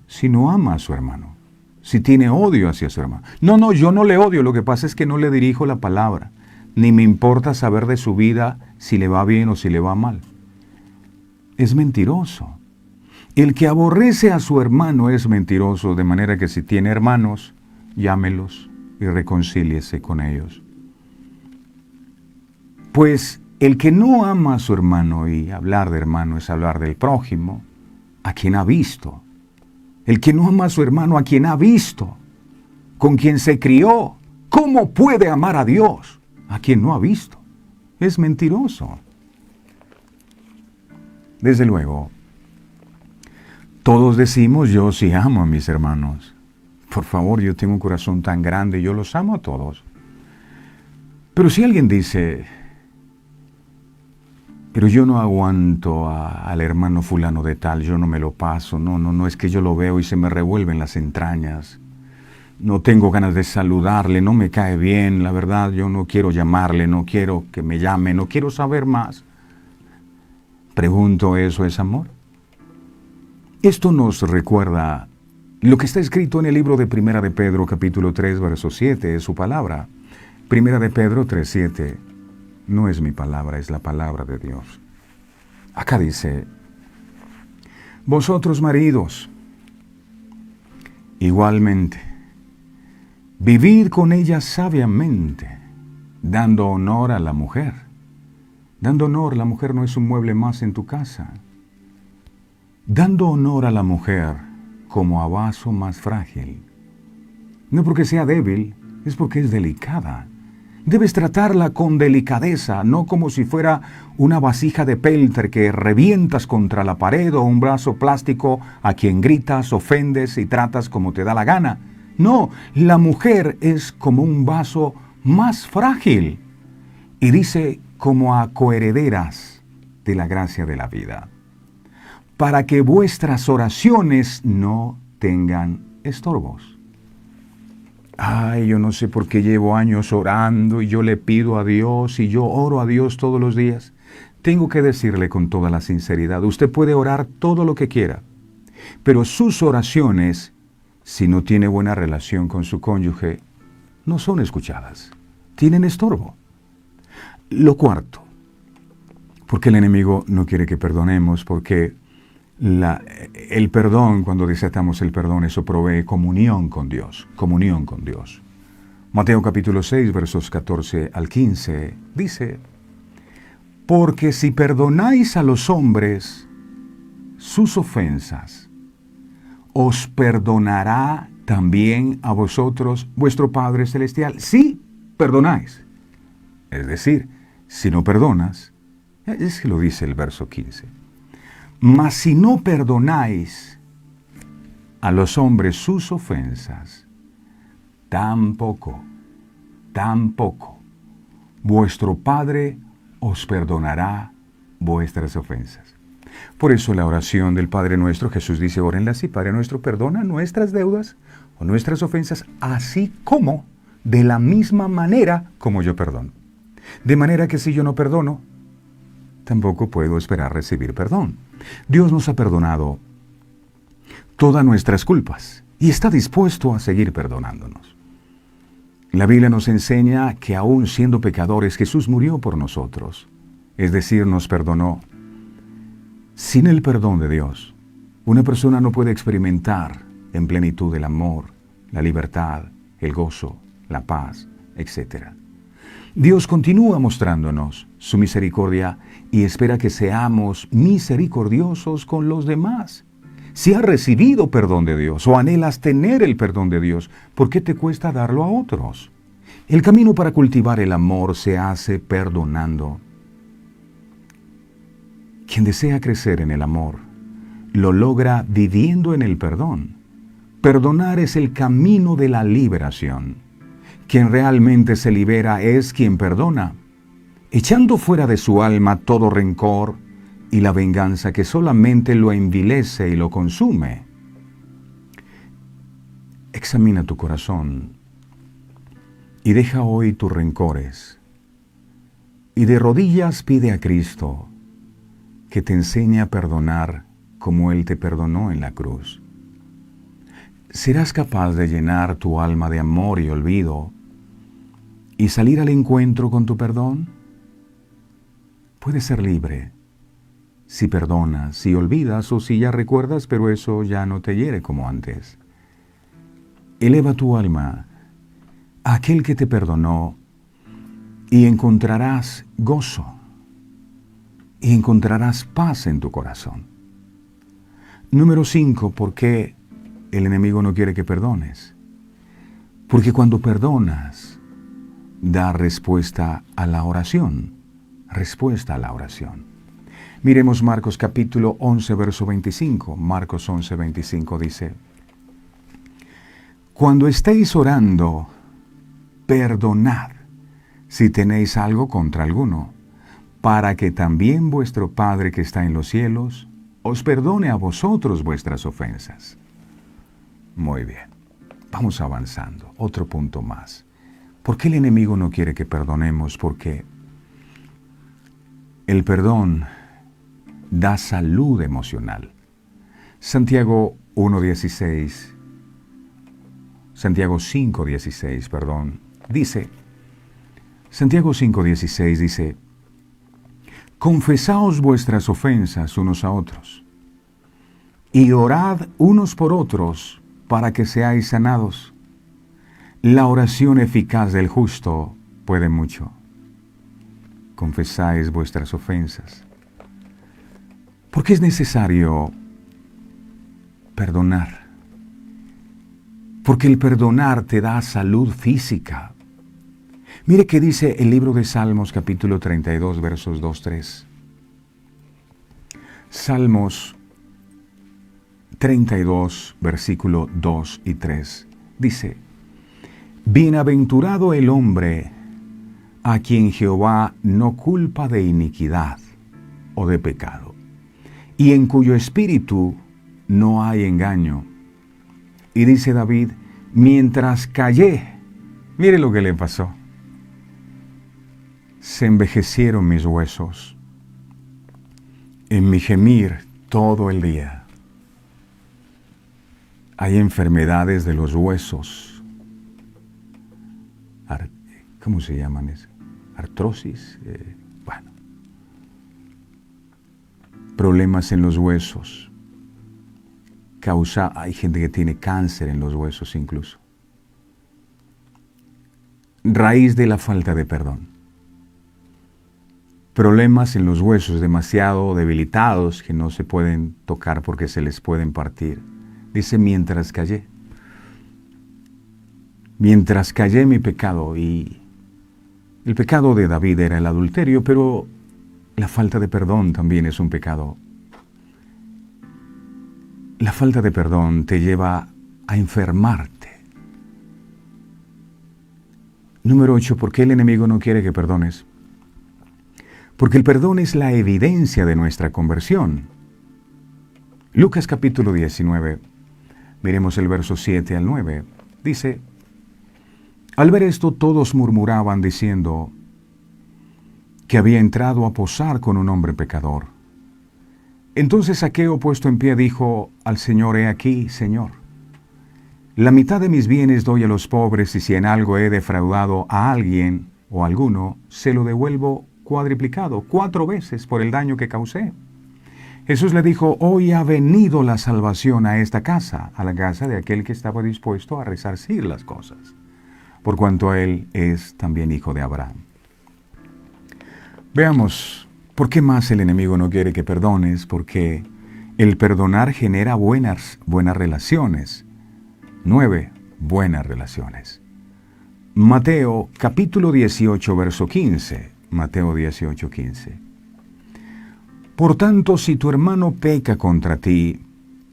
si no ama a su hermano, si tiene odio hacia su hermano. No, yo no le odio, lo que pasa es que no le dirijo la palabra, ni me importa saber de su vida si le va bien o si le va mal. Es mentiroso. El que aborrece a su hermano es mentiroso, de manera que si tiene hermanos, llámelos y reconcíliese con ellos. Pues el que no ama a su hermano, y hablar de hermano es hablar del prójimo, a quien ha visto. El que no ama a su hermano, a quien ha visto, con quien se crió, ¿cómo puede amar a Dios a quien no ha visto? Es mentiroso. Desde luego, todos decimos, yo sí amo a mis hermanos. Por favor, yo tengo un corazón tan grande, yo los amo a todos. Pero si alguien dice, pero yo no aguanto al hermano fulano de tal, yo no me lo paso, no, es que yo lo veo y se me revuelven las entrañas. No tengo ganas de saludarle, no me cae bien, la verdad, yo no quiero llamarle, no quiero que me llame, no quiero saber más. Pregunto, ¿eso es amor? Esto nos recuerda lo que está escrito en el libro de Primera de Pedro, capítulo 3, verso 7, es su palabra. Primera de Pedro 3, 7, no es mi palabra, es la palabra de Dios. Acá dice, vosotros maridos, igualmente, vivid con ella sabiamente, dando honor a la mujer. Dando honor, la mujer no es un mueble más en tu casa. Dando honor a la mujer como a vaso más frágil. No porque sea débil, es porque es delicada. Debes tratarla con delicadeza, no como si fuera una vasija de peltre que revientas contra la pared o un brazo plástico a quien gritas, ofendes y tratas como te da la gana. No, la mujer es como un vaso más frágil. Y dice como a coherederas de la gracia de la vida, para que vuestras oraciones no tengan estorbos. Ay, yo no sé por qué llevo años orando y yo le pido a Dios y yo oro a Dios todos los días. Tengo que decirle con toda la sinceridad, usted puede orar todo lo que quiera, pero sus oraciones, si no tiene buena relación con su cónyuge, no son escuchadas, tienen estorbo. Lo cuarto, porque el enemigo no quiere que perdonemos, porque el perdón, cuando desatamos el perdón, eso provee comunión con Dios, comunión con Dios. Mateo capítulo 6, versos 14 al 15, dice, porque si perdonáis a los hombres sus ofensas, os perdonará también a vosotros vuestro Padre Celestial, si perdonáis. Es decir, si no perdonas, es que lo dice el verso 15. Mas si no perdonáis a los hombres sus ofensas, tampoco vuestro Padre os perdonará vuestras ofensas. Por eso la oración del Padre Nuestro, Jesús dice, órenla así: Padre Nuestro, perdona nuestras deudas o nuestras ofensas, así como, de la misma manera como yo perdono. De manera que si yo no perdono, tampoco puedo esperar recibir perdón. Dios nos ha perdonado todas nuestras culpas y está dispuesto a seguir perdonándonos. La Biblia nos enseña que aún siendo pecadores, Jesús murió por nosotros, es decir, nos perdonó. Sin el perdón de Dios, una persona no puede experimentar en plenitud el amor, la libertad, el gozo, la paz, etc. Dios continúa mostrándonos su misericordia y espera que seamos misericordiosos con los demás. Si has recibido perdón de Dios o anhelas tener el perdón de Dios, ¿por qué te cuesta darlo a otros? El camino para cultivar el amor se hace perdonando. Quien desea crecer en el amor, lo logra viviendo en el perdón. Perdonar es el camino de la liberación. Quien realmente se libera es quien perdona, echando fuera de su alma todo rencor y la venganza que solamente lo envilece y lo consume. Examina tu corazón y deja hoy tus rencores. Y de rodillas pide a Cristo que te enseñe a perdonar como Él te perdonó en la cruz. ¿Serás capaz de llenar tu alma de amor y olvido y salir al encuentro con tu perdón? Puedes ser libre si perdonas, si olvidas o si ya recuerdas, pero eso ya no te hiere como antes. Eleva tu alma a aquel que te perdonó y encontrarás gozo y encontrarás paz en tu corazón. Número 5, ¿por qué el enemigo no quiere que perdones? Porque cuando perdonas, da respuesta a la oración. Respuesta a la oración. Miremos Marcos capítulo 11, verso 25. Marcos 11, 25 dice: Cuando estéis orando, perdonad si tenéis algo contra alguno, para que también vuestro Padre que está en los cielos os perdone a vosotros vuestras ofensas. Muy bien, vamos avanzando. Otro punto más. ¿Por qué el enemigo no quiere que perdonemos? Porque el perdón da salud emocional. Santiago 1:16, Santiago 5:16, dice, Santiago 5:16 dice: Confesaos vuestras ofensas unos a otros, y orad unos por otros para que seáis sanados. La oración eficaz del justo puede mucho. Confesáis vuestras ofensas. ¿Por qué es necesario perdonar? Porque el perdonar te da salud física. Mire qué dice el libro de Salmos capítulo 32 versos 2-3. Salmos 32 versículo 2 y 3 dice: Bienaventurado el hombre a quien Jehová no culpa de iniquidad o de pecado, y en cuyo espíritu no hay engaño. Y dice David: mientras callé, mire lo que le pasó. Se envejecieron mis huesos en mi gemir todo el día. Hay enfermedades de los huesos. ¿Cómo se llaman eso? Artrosis. Problemas en los huesos. Hay gente que tiene cáncer en los huesos incluso. Raíz de la falta de perdón. Problemas en los huesos demasiado debilitados que no se pueden tocar porque se les pueden partir. Dice: mientras callé. Mientras callé mi pecado. Y el pecado de David era el adulterio, pero la falta de perdón también es un pecado. La falta de perdón te lleva a enfermarte. Número 8, ¿por qué el enemigo no quiere que perdones? Porque el perdón es la evidencia de nuestra conversión. Lucas capítulo 19, miremos el verso 7 al 9. Dice, al ver esto todos murmuraban diciendo que había entrado a posar con un hombre pecador. Entonces Zaqueo, puesto en pie, dijo al Señor, he aquí, Señor, la mitad de mis bienes doy a los pobres, y si en algo he defraudado a alguien o a alguno, se lo devuelvo cuadriplicado, 4 veces por el daño que causé. Jesús le dijo, hoy ha venido la salvación a esta casa, a la casa de aquel que estaba dispuesto a resarcir las cosas, por cuanto él es también hijo de Abraham. Veamos, ¿por qué más el enemigo no quiere que perdones? Porque el perdonar genera buenas relaciones. 9, buenas relaciones. Mateo capítulo 18, verso 15. Mateo 18, 15. Por tanto, si tu hermano peca contra ti,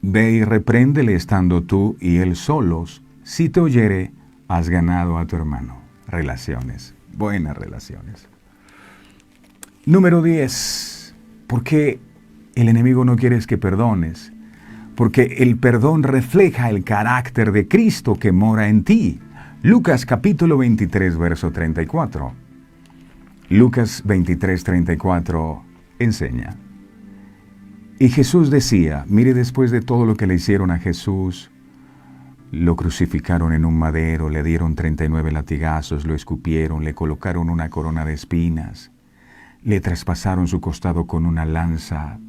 ve y repréndele estando tú y él solos. Si te oyere, has ganado a tu hermano. Relaciones, buenas relaciones. Número 10. ¿Por qué el enemigo no quiere que perdones? Porque el perdón refleja el carácter de Cristo que mora en ti. Lucas capítulo 23, verso 34. Lucas 23, 34 enseña. Y Jesús decía, mire, después de todo lo que le hicieron a Jesús, lo crucificaron en un madero, le dieron 39 latigazos, lo escupieron, le colocaron una corona de espinas, le traspasaron su costado con una lanza,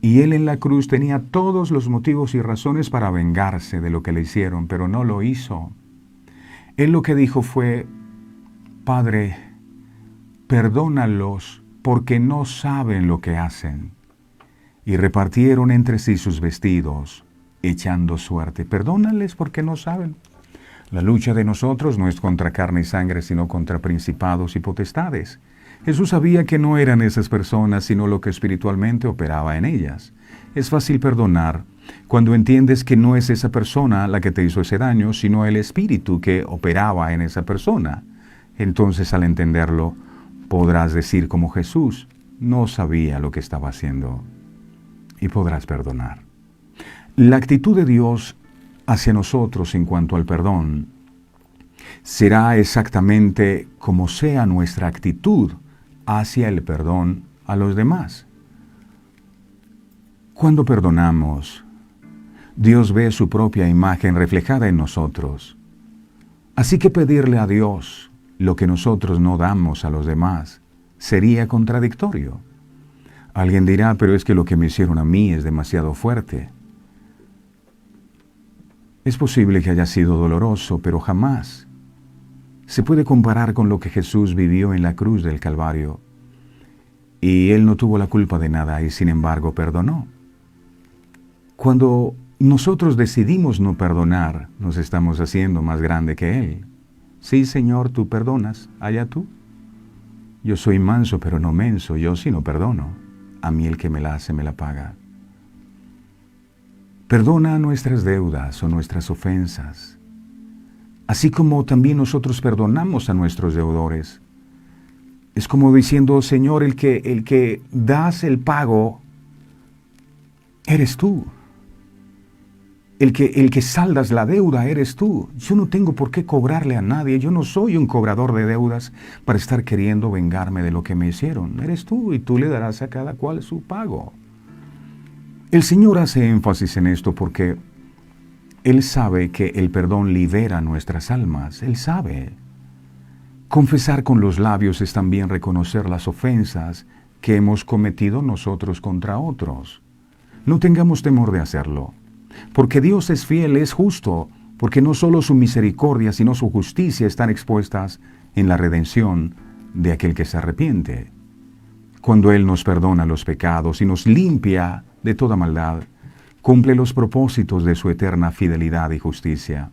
y él en la cruz tenía todos los motivos y razones para vengarse de lo que le hicieron, pero no lo hizo. Él lo que dijo fue, Padre, perdónalos porque no saben lo que hacen. Y repartieron entre sí sus vestidos, echando suerte. Perdónales porque no saben. La lucha de nosotros no es contra carne y sangre, sino contra principados y potestades. Jesús sabía que no eran esas personas, sino lo que espiritualmente operaba en ellas. Es fácil perdonar cuando entiendes que no es esa persona la que te hizo ese daño, sino el espíritu que operaba en esa persona. Entonces, al entenderlo, podrás decir como Jesús, no sabía lo que estaba haciendo. Y podrás perdonar. La actitud de Dios hacia nosotros en cuanto al perdón será exactamente como sea nuestra actitud hacia el perdón a los demás. Cuando perdonamos, Dios ve su propia imagen reflejada en nosotros. Así que pedirle a Dios lo que nosotros no damos a los demás sería contradictorio. Alguien dirá, pero es que lo que me hicieron a mí es demasiado fuerte. Es posible que haya sido doloroso, pero jamás se puede comparar con lo que Jesús vivió en la cruz del Calvario. Y Él no tuvo la culpa de nada y sin embargo perdonó. Cuando nosotros decidimos no perdonar, nos estamos haciendo más grande que Él. Sí, Señor, tú perdonas, allá tú. Yo soy manso, pero no menso, yo sí no perdono. A mí el que me la hace, me la paga. Perdona nuestras deudas o nuestras ofensas, así como también nosotros perdonamos a nuestros deudores. Es como diciendo, Señor, el que das el pago, eres tú. El que saldas la deuda, eres tú. Yo no tengo por qué cobrarle a nadie. Yo no soy un cobrador de deudas para estar queriendo vengarme de lo que me hicieron. Eres tú y tú le darás a cada cual su pago. El Señor hace énfasis en esto porque Él sabe que el perdón libera nuestras almas. Él sabe. Confesar con los labios es también reconocer las ofensas que hemos cometido nosotros contra otros. No tengamos temor de hacerlo. Porque Dios es fiel, es justo, porque no solo su misericordia, sino su justicia están expuestas en la redención de aquel que se arrepiente. Cuando Él nos perdona los pecados y nos limpia de toda maldad, cumple los propósitos de su eterna fidelidad y justicia.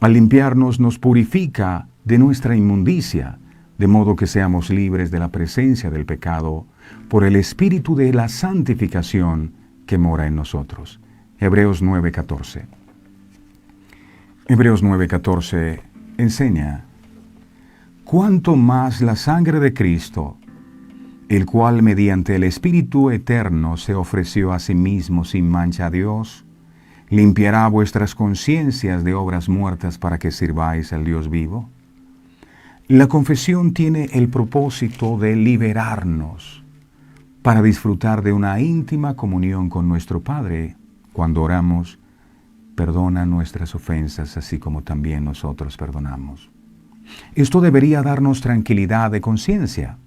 Al limpiarnos nos purifica de nuestra inmundicia, de modo que seamos libres de la presencia del pecado por el espíritu de la santificación que mora en nosotros. Hebreos 9:14. Hebreos 9:14 enseña, cuánto más la sangre de Cristo, el cual mediante el Espíritu Eterno se ofreció a sí mismo sin mancha a Dios, limpiará vuestras conciencias de obras muertas para que sirváis al Dios vivo. La confesión tiene el propósito de liberarnos para disfrutar de una íntima comunión con nuestro Padre. Cuando oramos, perdona nuestras ofensas, así como también nosotros perdonamos. Esto debería darnos tranquilidad de conciencia.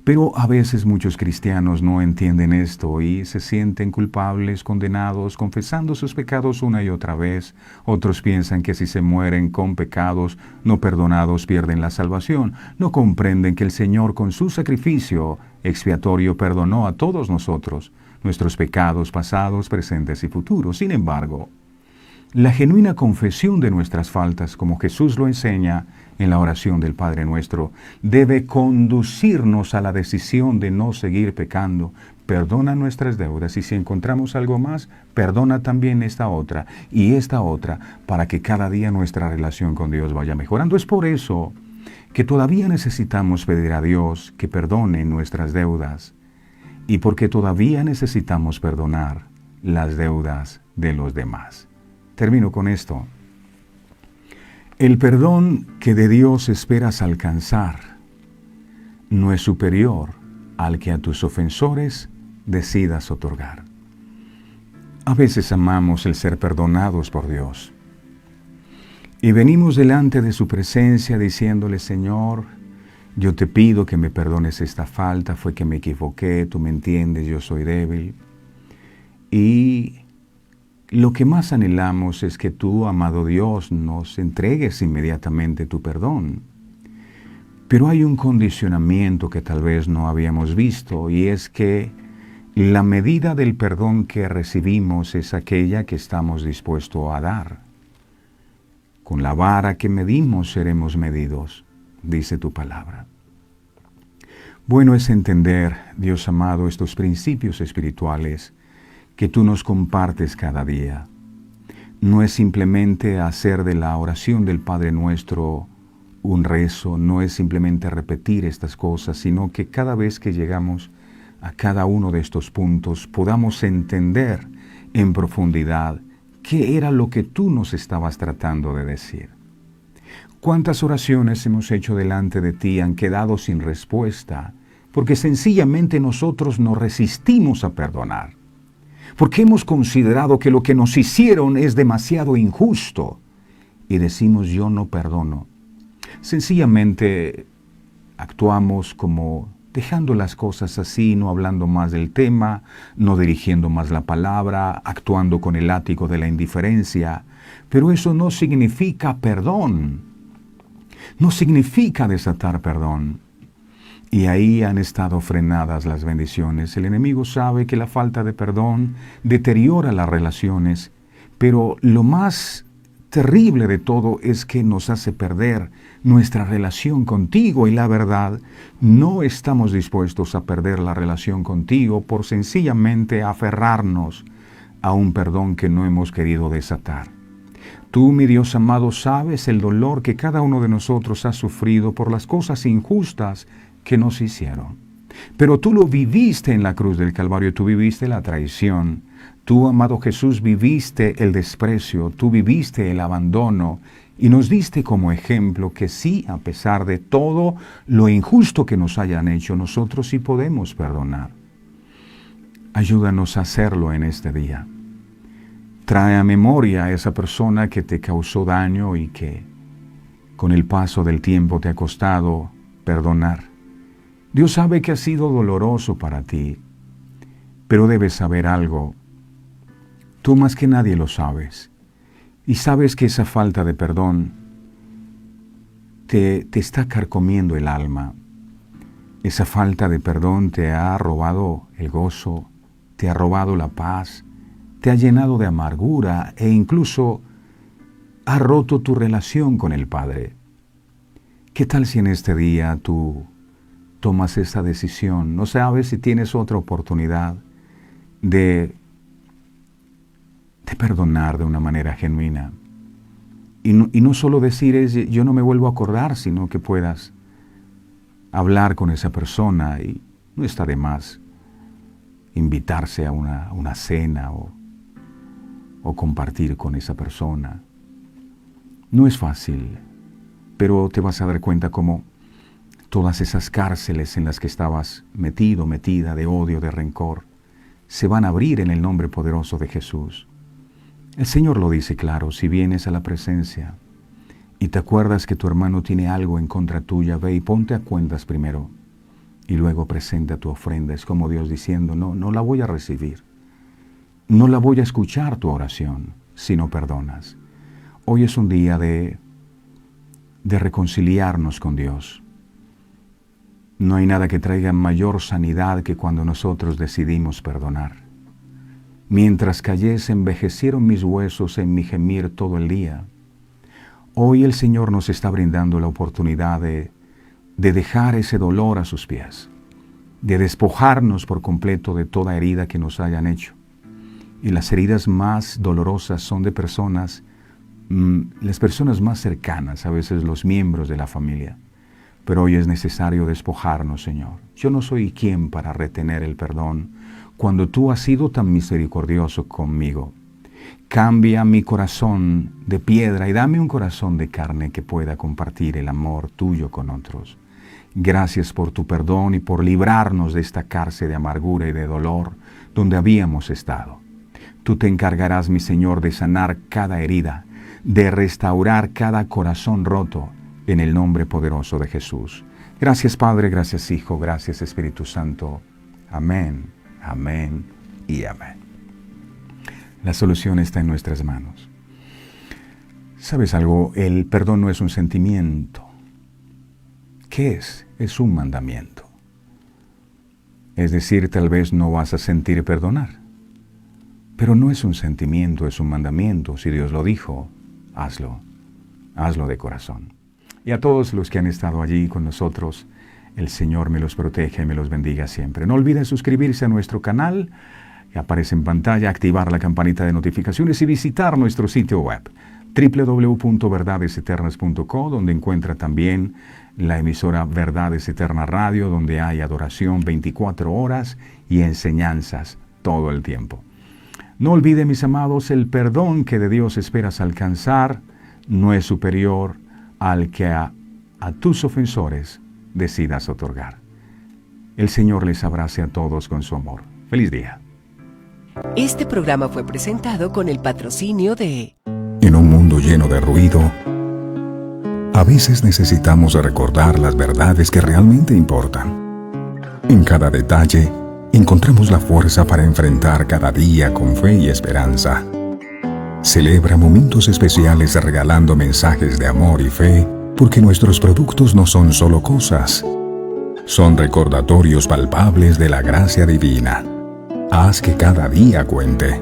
Pero a veces muchos cristianos no entienden esto y se sienten culpables, condenados, confesando sus pecados una y otra vez. Otros piensan que si se mueren con pecados no perdonados pierden la salvación. No comprenden que el Señor con su sacrificio expiatorio perdonó a todos nosotros, nuestros pecados pasados, presentes y futuros. Sin embargo, la genuina confesión de nuestras faltas, como Jesús lo enseña en la oración del Padre Nuestro, debe conducirnos a la decisión de no seguir pecando. Perdona nuestras deudas y si encontramos algo más, perdona también esta otra y esta otra, para que cada día nuestra relación con Dios vaya mejorando. Es por eso que todavía necesitamos pedir a Dios que perdone nuestras deudas y porque todavía necesitamos perdonar las deudas de los demás. Termino con esto. El perdón que de Dios esperas alcanzar no es superior al que a tus ofensores decidas otorgar. A veces amamos el ser perdonados por Dios y venimos delante de su presencia diciéndole: Señor, yo te pido que me perdones esta falta, fue que me equivoqué, tú me entiendes, yo soy débil. Y lo que más anhelamos es que tú, amado Dios, nos entregues inmediatamente tu perdón. Pero hay un condicionamiento que tal vez no habíamos visto, y es que la medida del perdón que recibimos es aquella que estamos dispuestos a dar. Con la vara que medimos seremos medidos, dice tu palabra. Bueno es entender, Dios amado, estos principios espirituales que tú nos compartes cada día. No es simplemente hacer de la oración del Padre Nuestro un rezo, no es simplemente repetir estas cosas, sino que cada vez que llegamos a cada uno de estos puntos podamos entender en profundidad qué era lo que tú nos estabas tratando de decir. ¿Cuántas oraciones hemos hecho delante de ti han quedado sin respuesta porque sencillamente nosotros nos resistimos a perdonar? Porque hemos considerado que lo que nos hicieron es demasiado injusto y decimos: yo no perdono. Sencillamente actuamos como dejando las cosas así, no hablando más del tema, no dirigiendo más la palabra, actuando con el látigo de la indiferencia. Pero eso no significa perdón, no significa desatar perdón. Y ahí han estado frenadas las bendiciones. El enemigo sabe que la falta de perdón deteriora las relaciones, pero lo más terrible de todo es que nos hace perder nuestra relación contigo, y la verdad, no estamos dispuestos a perder la relación contigo por sencillamente aferrarnos a un perdón que no hemos querido desatar. Tú, mi Dios amado, sabes el dolor que cada uno de nosotros ha sufrido por las cosas injustas que nos hicieron. Pero tú lo viviste en la cruz del Calvario, tú viviste la traición, tú, amado Jesús, viviste el desprecio, tú viviste el abandono y nos diste como ejemplo que sí, a pesar de todo lo injusto que nos hayan hecho, nosotros sí podemos perdonar. Ayúdanos a hacerlo en este día. Trae a memoria a esa persona que te causó daño y que con el paso del tiempo te ha costado perdonar. Dios sabe que ha sido doloroso para ti, pero debes saber algo. Tú más que nadie lo sabes, y sabes que esa falta de perdón te está carcomiendo el alma. Esa falta de perdón te ha robado el gozo, te ha robado la paz, te ha llenado de amargura e incluso ha roto tu relación con el Padre. ¿Qué tal si en este día tú tomas esa decisión? No sabes si tienes otra oportunidad de perdonar de una manera genuina. Y no solo decir yo no me vuelvo a acordar, sino que puedas hablar con esa persona No está de más invitarse a una cena o compartir con esa persona. No es fácil, pero te vas a dar cuenta cómo todas esas cárceles en las que estabas metido, metida, de odio, de rencor, se van a abrir en el nombre poderoso de Jesús. El Señor lo dice claro: si vienes a la presencia y te acuerdas que tu hermano tiene algo en contra tuya, ve y ponte a cuentas primero y luego presenta tu ofrenda. Es como Dios diciendo: no la voy a recibir, no la voy a escuchar tu oración si no perdonas. Hoy es un día de reconciliarnos con Dios. No hay nada que traiga mayor sanidad que cuando nosotros decidimos perdonar. Mientras callé, se envejecieron mis huesos en mi gemir todo el día. Hoy el Señor nos está brindando la oportunidad de dejar ese dolor a sus pies, de despojarnos por completo de toda herida que nos hayan hecho. Y las heridas más dolorosas son de personas, las personas más cercanas, a veces los miembros de la familia. Pero hoy es necesario despojarnos, Señor. Yo no soy quien para retener el perdón cuando tú has sido tan misericordioso conmigo. Cambia mi corazón de piedra y dame un corazón de carne que pueda compartir el amor tuyo con otros. Gracias por tu perdón y por librarnos de esta cárcel de amargura y de dolor donde habíamos estado. Tú te encargarás, mi Señor, de sanar cada herida, de restaurar cada corazón roto, en el nombre poderoso de Jesús. Gracias, Padre, gracias, Hijo, gracias, Espíritu Santo. Amén, amén y amén. La solución está en nuestras manos. ¿Sabes algo? El perdón no es un sentimiento. ¿Qué es? Es un mandamiento. Es decir, tal vez no vas a sentir perdonar, pero no es un sentimiento, es un mandamiento. Si Dios lo dijo, hazlo. Hazlo de corazón. Y a todos los que han estado allí con nosotros, el Señor me los proteja y me los bendiga siempre. No olviden suscribirse a nuestro canal, que aparece en pantalla, activar la campanita de notificaciones y visitar nuestro sitio web www.verdadeseternas.co, donde encuentra también la emisora Verdades Eternas Radio, donde hay adoración 24 horas y enseñanzas todo el tiempo. No olviden, mis amados, el perdón que de Dios esperas alcanzar no es superior al que a tus ofensores decidas otorgar. El Señor les abrace a todos con su amor. ¡Feliz día! Este programa fue presentado con el patrocinio de... En un mundo lleno de ruido, a veces necesitamos recordar las verdades que realmente importan. En cada detalle, encontramos la fuerza para enfrentar cada día con fe y esperanza. Celebra momentos especiales regalando mensajes de amor y fe, porque nuestros productos no son solo cosas, son recordatorios palpables de la gracia divina. Haz que cada día cuente.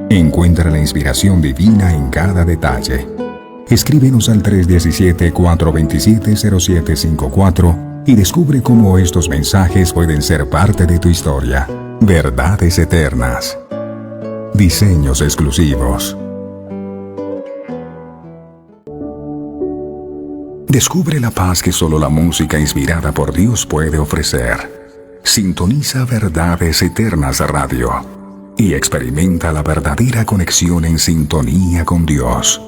Encuentra la inspiración divina en cada detalle. Escríbenos al 317-427-0754 y descubre cómo estos mensajes pueden ser parte de tu historia. Verdades eternas. Diseños exclusivos. Descubre la paz que solo la música inspirada por Dios puede ofrecer. Sintoniza Verdades Eternas Radio y experimenta la verdadera conexión en sintonía con Dios.